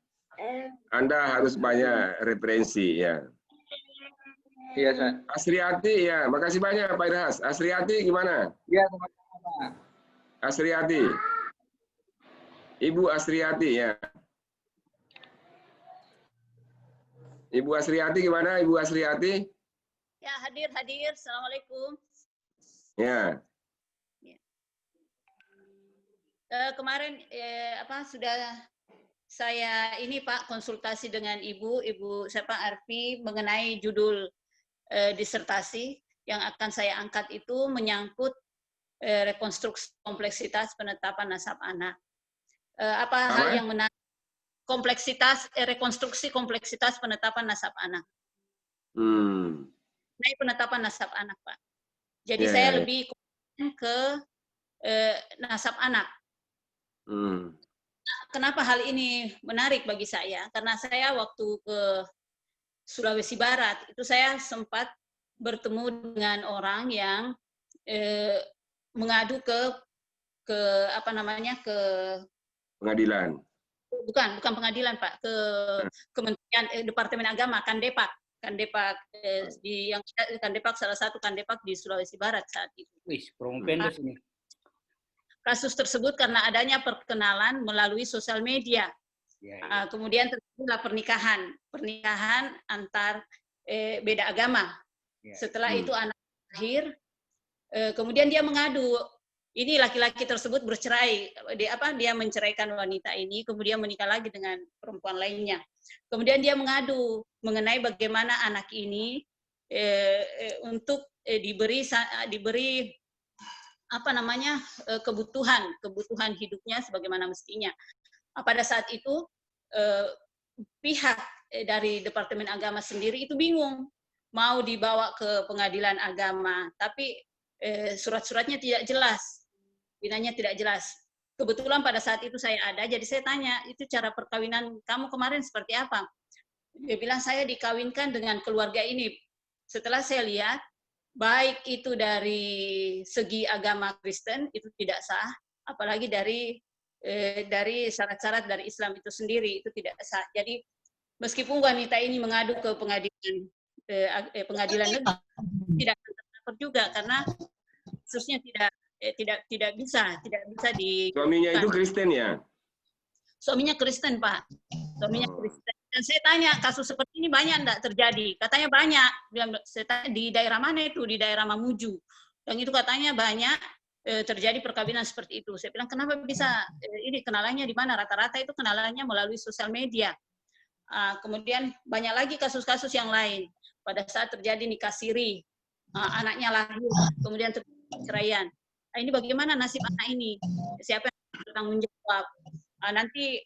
Anda harus banyak referensi ya. Iya, Ustaz. Asriati ya, makasih banyak Pak Irhas. Asriati gimana? Iya, sama-sama. Asriati. Ibu Asriati ya. Ibu Asriati gimana? Ibu Asriati? Ya, hadir. Assalamualaikum. Ya. Kemarin sudah saya ini Pak konsultasi dengan Ibu siapa Arfi mengenai judul disertasi yang akan saya angkat itu menyangkut rekonstruksi kompleksitas penetapan nasab anak. Hal yang menarik? Rekonstruksi kompleksitas penetapan nasab anak. Mengenai penetapan nasab anak, Pak. Jadi saya lebih ke nasab anak. Kenapa hal ini menarik bagi saya? Karena saya waktu ke Sulawesi Barat itu saya sempat bertemu dengan orang yang mengadu ke pengadilan. Bukan pengadilan Pak, ke Kementerian Departemen Agama Kandepak Kandepak salah satu Kandepak di Sulawesi Barat saat itu. Kasus tersebut karena adanya perkenalan melalui sosial media. Kemudian terjadilah pernikahan antar beda agama. Setelah itu anak lahir, kemudian dia mengadu. Ini laki-laki tersebut bercerai, dia menceraikan wanita ini, kemudian menikah lagi dengan perempuan lainnya. Kemudian dia mengadu mengenai bagaimana anak ini untuk diberi kebutuhan hidupnya sebagaimana mestinya. Pada saat itu pihak dari Departemen Agama sendiri itu bingung mau dibawa ke pengadilan agama, tapi surat-suratnya tidak jelas, binanya tidak jelas. Kebetulan pada saat itu saya ada, jadi saya tanya, itu cara perkawinan kamu kemarin seperti apa? Dia bilang, saya dikawinkan dengan keluarga ini. Setelah saya lihat, baik itu dari segi agama Kristen itu tidak sah, apalagi dari syarat-syarat dari Islam itu sendiri itu tidak sah. Jadi meskipun wanita ini mengadu ke pengadilan negeri, tidak terdapat juga karena khususnya tidak bisa di. Suaminya itu Kristen ya? Suaminya Kristen, Pak. Suaminya Kristen. Dan saya tanya, kasus seperti ini banyak enggak terjadi? Katanya banyak. Saya tanya, di daerah mana itu? Di daerah Mamuju. Dan itu katanya banyak terjadi perkawinan seperti itu. Saya bilang, kenapa bisa ini kenalannya di mana? Rata-rata itu kenalannya melalui sosial media. Kemudian banyak lagi kasus-kasus yang lain. Pada saat terjadi nikah siri, anaknya lahir, kemudian terjadi perceraian. Ini bagaimana nasib anak ini? Siapa yang bertanggung jawab? Nanti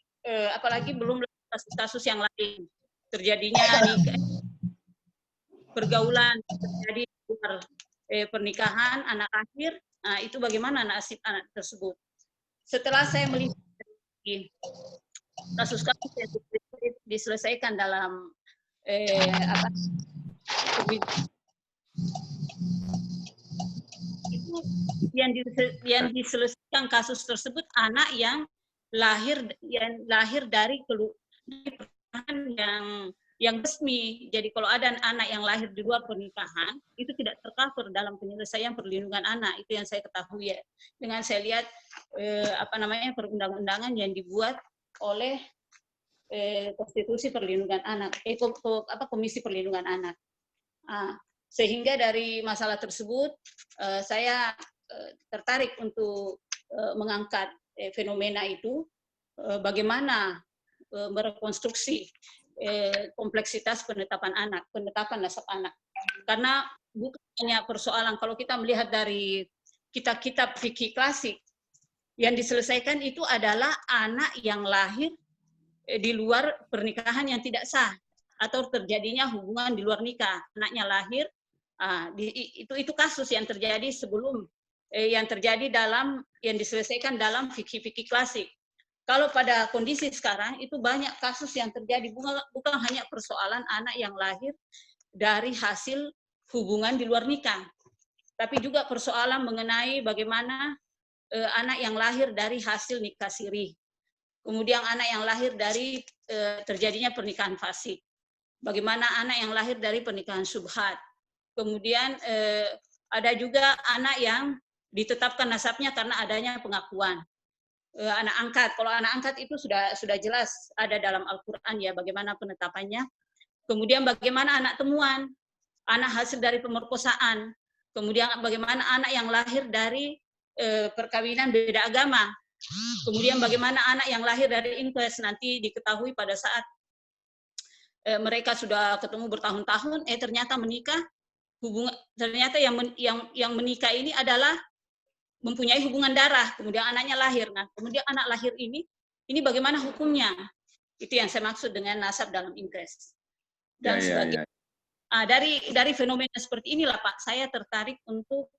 apalagi belum kasus-kasus yang lain terjadinya pergaulan, terjadi pernikahan, anak lahir, itu bagaimana nasib anak tersebut? Setelah saya melihat kasus-kasus yang diselesaikan dalam itu yang diselesaikan kasus tersebut anak yang lahir dari pernikahan yang resmi. Jadi kalau ada anak yang lahir di luar pernikahan itu tidak tercover dalam penyelesaian perlindungan anak. Itu yang saya ketahui ya. Dengan saya lihat perundang-undangan yang dibuat oleh Konstitusi Perlindungan Anak, Komisi Perlindungan Anak. Sehingga dari masalah tersebut saya tertarik untuk mengangkat fenomena itu, bagaimana merekonstruksi kompleksitas penetapan nasab anak. Karena bukan hanya persoalan, kalau kita melihat dari kitab-kitab fikih klasik, yang diselesaikan itu adalah anak yang lahir di luar pernikahan yang tidak sah, atau terjadinya hubungan di luar nikah, anaknya lahir, itu kasus yang terjadi sebelum yang diselesaikan dalam fikih-fikih klasik. Kalau pada kondisi sekarang itu banyak kasus yang terjadi, bukan hanya persoalan anak yang lahir dari hasil hubungan di luar nikah, tapi juga persoalan mengenai bagaimana anak yang lahir dari hasil nikah siri, kemudian anak yang lahir dari terjadinya pernikahan fasik, bagaimana anak yang lahir dari pernikahan syubhat, kemudian ada juga anak yang ditetapkan nasabnya karena adanya pengakuan. Anak angkat, kalau anak angkat itu sudah jelas ada dalam Al-Quran ya bagaimana penetapannya. Kemudian bagaimana anak temuan, anak hasil dari pemerkosaan, kemudian bagaimana anak yang lahir dari perkawinan beda agama, kemudian bagaimana anak yang lahir dari inquest nanti diketahui pada saat mereka sudah ketemu bertahun-tahun, ternyata menikah, ternyata yang menikah ini adalah mempunyai hubungan darah, kemudian anaknya lahir. Nah, kemudian anak lahir ini bagaimana hukumnya? Itu yang saya maksud dengan nasab dalam inquest. Dan dari fenomena seperti inilah Pak, saya tertarik untuk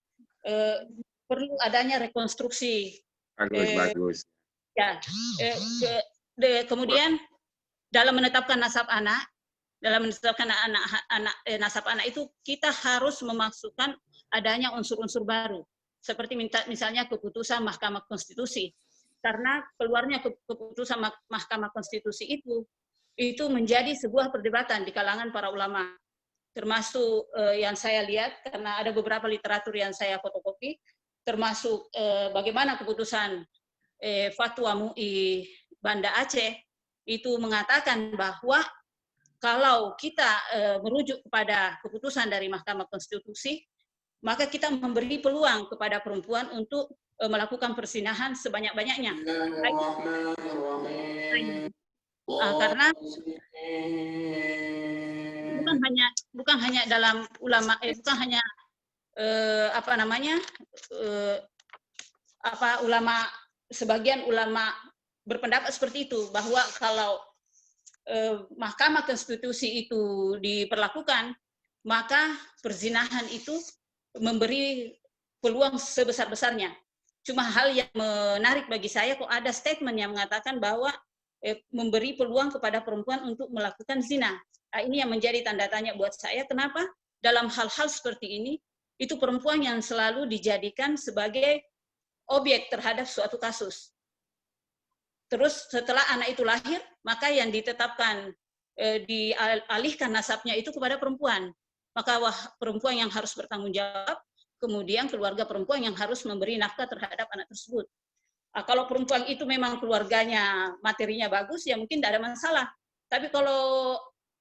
perlu adanya rekonstruksi. Bagus. Kemudian dalam menetapkan nasab anak, nasab anak itu kita harus memasukkan adanya unsur-unsur baru, seperti misalnya keputusan Mahkamah Konstitusi. Karena keluarnya keputusan Mahkamah Konstitusi itu menjadi sebuah perdebatan di kalangan para ulama. Termasuk yang saya lihat, karena ada beberapa literatur yang saya fotokopi, termasuk bagaimana keputusan Fatwa MUI Banda Aceh, itu mengatakan bahwa kalau kita merujuk kepada keputusan dari Mahkamah Konstitusi, maka kita memberi peluang kepada perempuan untuk melakukan persinahan sebanyak-banyaknya. Karena bukan hanya dalam ulama, bukan hanya sebagian ulama berpendapat seperti itu, bahwa kalau Mahkamah Konstitusi itu diperlakukan, maka perzinahan itu memberi peluang sebesar-besarnya. Cuma hal yang menarik bagi saya, kok ada statement yang mengatakan bahwa memberi peluang kepada perempuan untuk melakukan zina. Nah, ini yang menjadi tanda tanya buat saya, kenapa dalam hal-hal seperti ini, itu perempuan yang selalu dijadikan sebagai objek terhadap suatu kasus. Terus setelah anak itu lahir, maka yang ditetapkan dialihkan nasabnya itu kepada perempuan. Maka perempuan yang harus bertanggung jawab, kemudian keluarga perempuan yang harus memberi nafkah terhadap anak tersebut. Kalau perempuan itu memang keluarganya materinya bagus, ya mungkin tidak ada masalah. Tapi kalau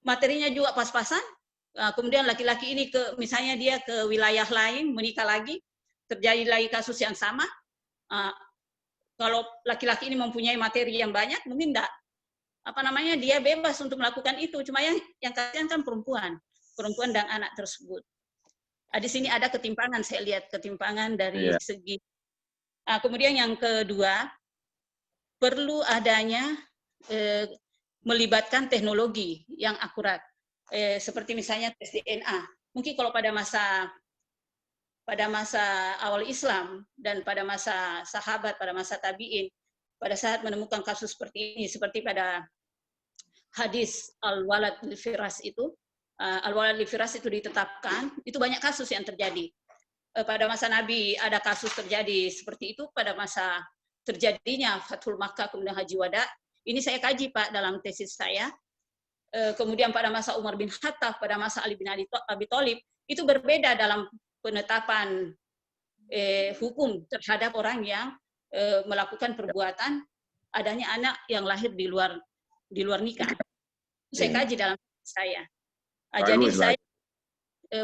materinya juga pas-pasan, kemudian laki-laki ini misalnya dia ke wilayah lain, menikah lagi, terjadi lagi kasus yang sama, kalau laki-laki ini mempunyai materi yang banyak, mungkin enggak, dia bebas untuk melakukan itu. Cuma yang kasihan kan perempuan dan anak tersebut. Di sini ada ketimpangan, saya lihat ketimpangan dari segi. Kemudian yang kedua, perlu adanya melibatkan teknologi yang akurat, seperti misalnya tes DNA. Mungkin kalau pada masa awal Islam dan pada masa sahabat, pada masa tabi'in, pada saat menemukan kasus seperti ini, seperti pada hadis al-walad li-firas itu, al-walad li-firas itu ditetapkan, itu banyak kasus yang terjadi. Pada masa Nabi ada kasus terjadi seperti itu, pada masa terjadinya Fathul Makkah kemudian Haji Wada, ini saya kaji Pak dalam tesis saya. Kemudian pada masa Umar bin Khattab, pada masa Ali bin Abi Thalib, itu berbeda dalam penetapan hukum terhadap orang yang melakukan perbuatan adanya anak yang lahir di luar nikah. Saya kaji dalam saya. Jadi saya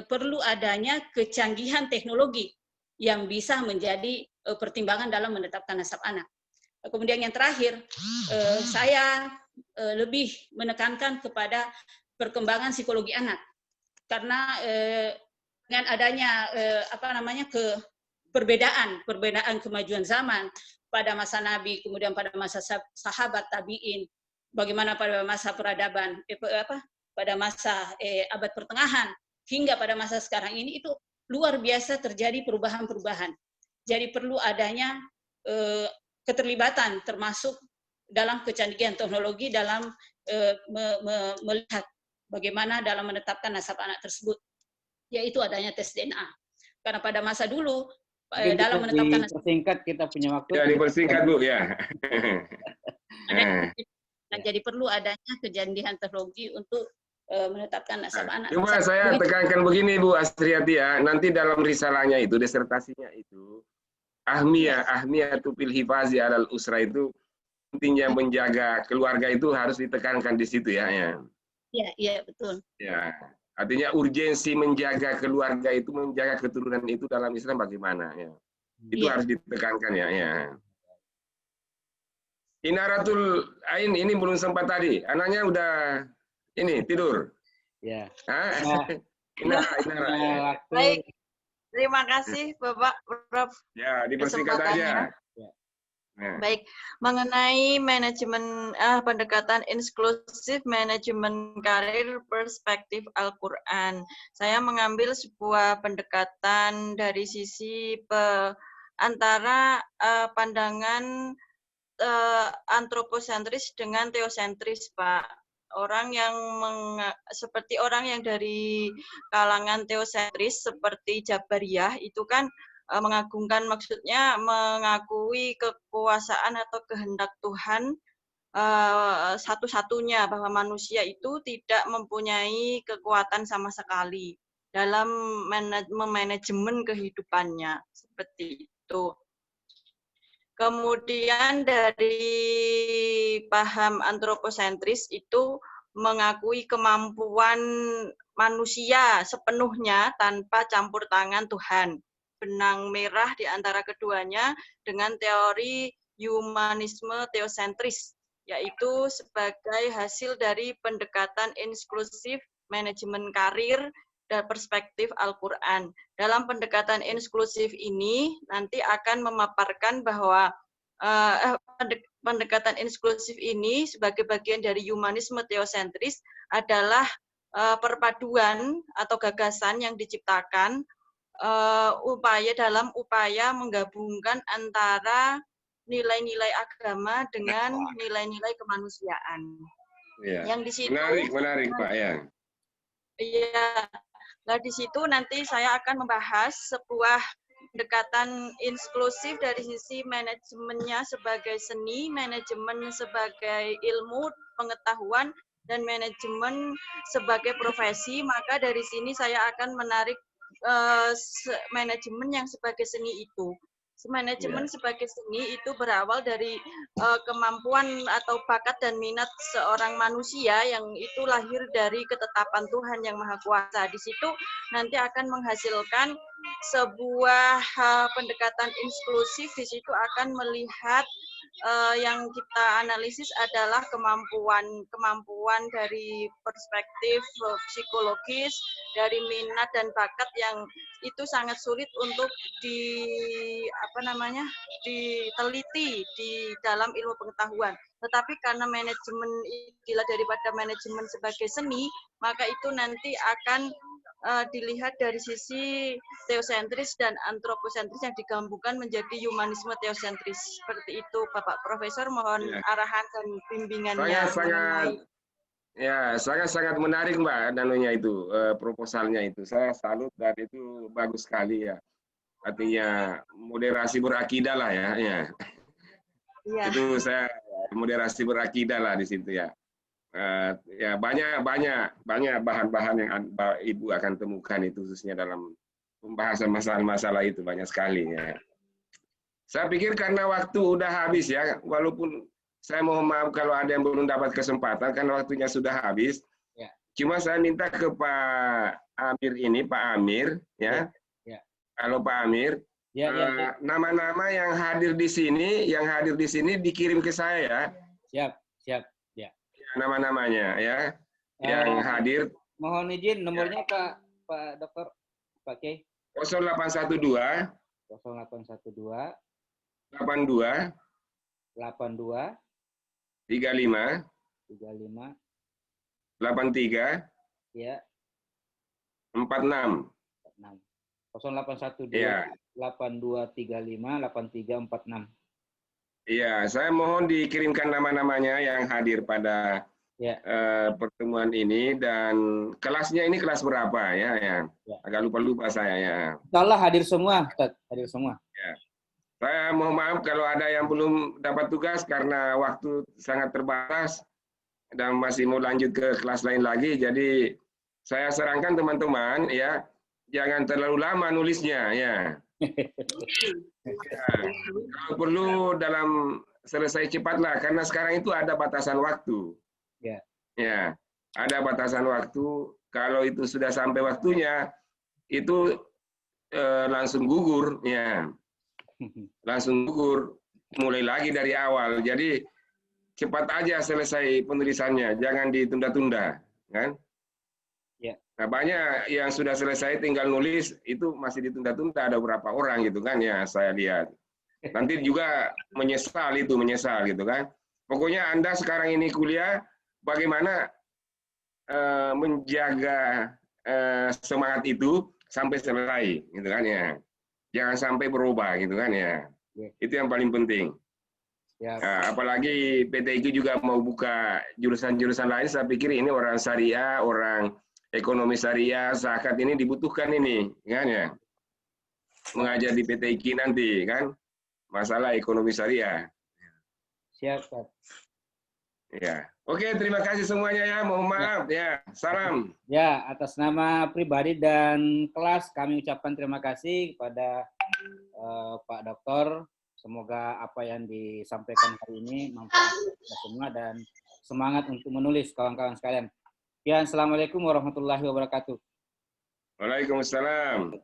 perlu adanya kecanggihan teknologi yang bisa menjadi pertimbangan dalam menetapkan nasab anak. Kemudian yang terakhir, saya lebih menekankan kepada perkembangan psikologi anak, karena dengan adanya perbedaan kemajuan zaman pada masa Nabi, kemudian pada masa sahabat tabi'in, bagaimana pada masa peradaban, pada masa abad pertengahan hingga pada masa sekarang ini, itu luar biasa terjadi perubahan-perubahan. Jadi perlu adanya keterlibatan termasuk dalam kecanggihan teknologi dalam melihat bagaimana dalam menetapkan nasab anak tersebut, yaitu adanya tes DNA. Karena pada masa dulu dalam menetapkan nasab, dipersingkat, kita punya waktu. Ya, dipersingkat Bu ya. Jadi perlu adanya kecanggihan teknologi untuk menetapkan nasab anak. Cuma saya tekankan begini Bu Astriati ya, nanti dalam risalahnya itu, disertasinya itu, ahmiyatu fil hifazi alal usra itu, pentingnya menjaga keluarga itu harus ditekankan di situ ya. Iya, betul. Ya, artinya urgensi menjaga keluarga itu, menjaga keturunan itu dalam Islam bagaimana ya. Itu harus ditekankan ya. Inaratul Ain ini belum sempat tadi. Anaknya udah ini tidur. Ya. Inara. Baik. Terima kasih Bapak Prof. Ya, dipersingkat aja. Baik, mengenai manajemen pendekatan inklusif manajemen karir perspektif Al-Quran. Saya mengambil sebuah pendekatan dari sisi antara pandangan antroposentris dengan teosentris, Pak. Seperti orang yang dari kalangan teosentris seperti Jabariyah itu kan mengagungkan, maksudnya mengakui kekuasaan atau kehendak Tuhan satu-satunya, bahwa manusia itu tidak mempunyai kekuatan sama sekali dalam memanajemen kehidupannya, seperti itu. Kemudian dari paham antroposentris itu mengakui kemampuan manusia sepenuhnya tanpa campur tangan Tuhan. Benang merah di antara keduanya dengan teori humanisme teosentris, yaitu sebagai hasil dari pendekatan inklusif manajemen karir dan perspektif Al-Quran. Dalam pendekatan inklusif ini nanti akan memaparkan bahwa pendekatan inklusif ini sebagai bagian dari humanisme teosentris adalah perpaduan atau gagasan yang diciptakan dalam upaya menggabungkan antara nilai-nilai agama dengan nilai-nilai kemanusiaan. Ya. Yang di situ Menarik Pak ya. Iya. Nah, di situ nanti saya akan membahas sebuah pendekatan inklusif dari sisi manajemennya sebagai seni, manajemen sebagai ilmu pengetahuan, dan manajemen sebagai profesi. Maka dari sini saya akan menarik manajemen yang sebagai seni itu. Manajemen sebagai seni itu berawal dari kemampuan atau bakat dan minat seorang manusia yang itu lahir dari ketetapan Tuhan yang Maha Kuasa. Di situ nanti akan menghasilkan sebuah pendekatan inklusif. Di situ akan melihat yang kita analisis adalah kemampuan dari perspektif psikologis, dari minat dan bakat yang itu sangat sulit untuk diteliti di dalam ilmu pengetahuan. Tetapi karena manajemen dilihat daripada manajemen sebagai seni, maka itu nanti akan dilihat dari sisi teosentris dan antroposentris yang digabungkan menjadi humanisme teosentris. Seperti itu, Bapak Profesor, mohon arahan dan bimbingannya. Sangat menarik Mbak danunya itu, proposalnya itu. Saya salut dan itu bagus sekali ya. Artinya moderasi berakidah lah ya. Ya. Itu saya moderasi berakidah lah di situ ya. Ya banyak bahan-bahan yang Ibu akan temukan itu khususnya dalam pembahasan masalah-masalah itu banyak sekali ya. Saya pikir karena waktu udah habis ya, walaupun saya mohon maaf kalau ada yang belum dapat kesempatan karena waktunya sudah habis. Ya. Cuma saya minta ke Pak Amir ini, Pak Amir ya. Ya. Halo Pak Amir. Ya. Nama-nama yang hadir di sini, dikirim ke saya ya. Siap. Nama-namanya ya yang hadir. Mohon izin nomornya Pak Dokter, Pak Kiai. 0812 82 35 83 ya 46 0812 ya. 8235 8346. Iya, saya mohon dikirimkan nama-namanya yang hadir pada pertemuan ini dan kelasnya ini kelas berapa ya. Agak lupa saya ya. Insyaallah hadir semua, Ustaz. Hadir semua. Ya. Saya mohon maaf kalau ada yang belum dapat tugas karena waktu sangat terbatas dan masih mau lanjut ke kelas lain lagi. Jadi saya sarankan teman-teman ya, jangan terlalu lama nulisnya ya. Kalau perlu dalam selesai cepatlah karena sekarang itu ada batasan waktu. Ya, ada batasan waktu. Kalau itu sudah sampai waktunya itu langsung gugur ya. Langsung gugur, mulai lagi dari awal. Jadi cepat aja selesai penulisannya, jangan ditunda-tunda, kan? Nah, banyak yang sudah selesai tinggal nulis itu masih ditunda-tunda, ada beberapa orang gitu kan ya saya lihat. Nanti juga menyesal gitu kan. Pokoknya Anda sekarang ini kuliah bagaimana menjaga semangat itu sampai selesai gitu kan ya. Jangan sampai berubah gitu kan ya. Itu yang paling penting. Nah, apalagi PTIQ juga mau buka jurusan-jurusan lain, saya pikir ini orang syariah, orang ekonomi syariah, zakat ini dibutuhkan ini, kan ya? Mengajar di PTIQ nanti, kan? Masalah ekonomi syariah. Siap, Pak. Ya. Oke, terima kasih semuanya ya. Mohon maaf ya. Salam. Ya, atas nama pribadi dan kelas kami ucapkan terima kasih kepada Pak Dokter. Semoga apa yang disampaikan hari ini manfaat kita semua dan semangat untuk menulis kawan-kawan sekalian. Ya, assalamualaikum warahmatullahi wabarakatuh. Waalaikumsalam.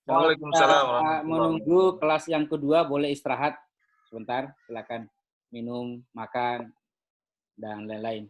Waalaikumsalam. Menunggu kelas yang kedua, boleh istirahat sebentar, silakan minum, makan, dan lain-lain.